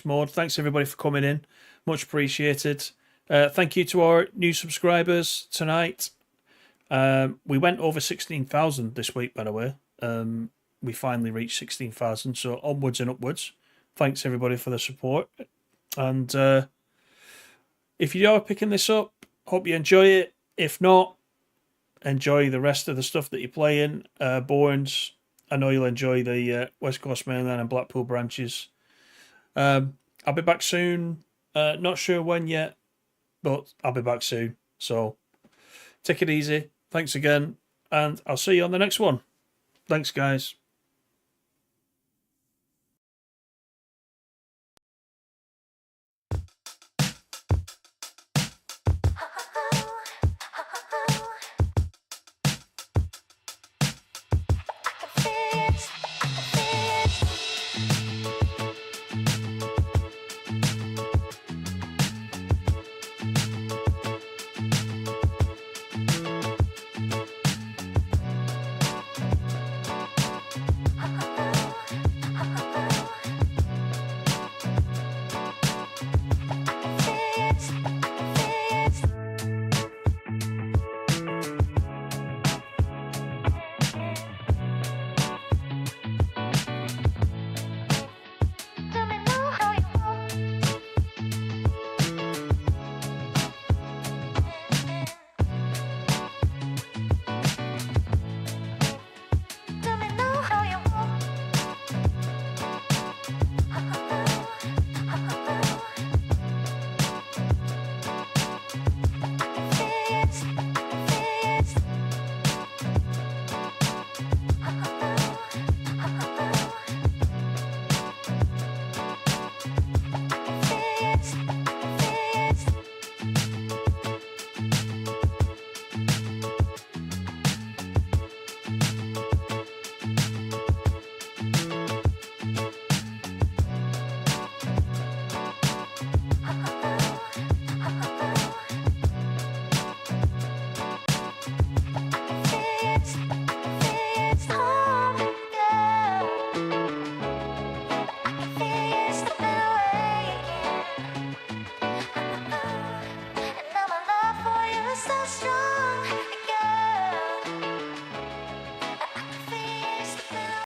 mode. Thanks everybody for coming in. Much appreciated. Thank you to our new subscribers tonight. We went over 16,000 this week, by the way. We finally reached 16,000, so onwards and upwards. Thanks everybody for the support. And if you are picking this up, hope you enjoy it. If not, enjoy the rest of the stuff that you're playing. Bournes, I know you'll enjoy the West Coast Mainline and Blackpool branches. I'll be back soon. Not sure when yet, but I'll be back soon. So take it easy. Thanks again, and I'll see you on the next one. Thanks, guys.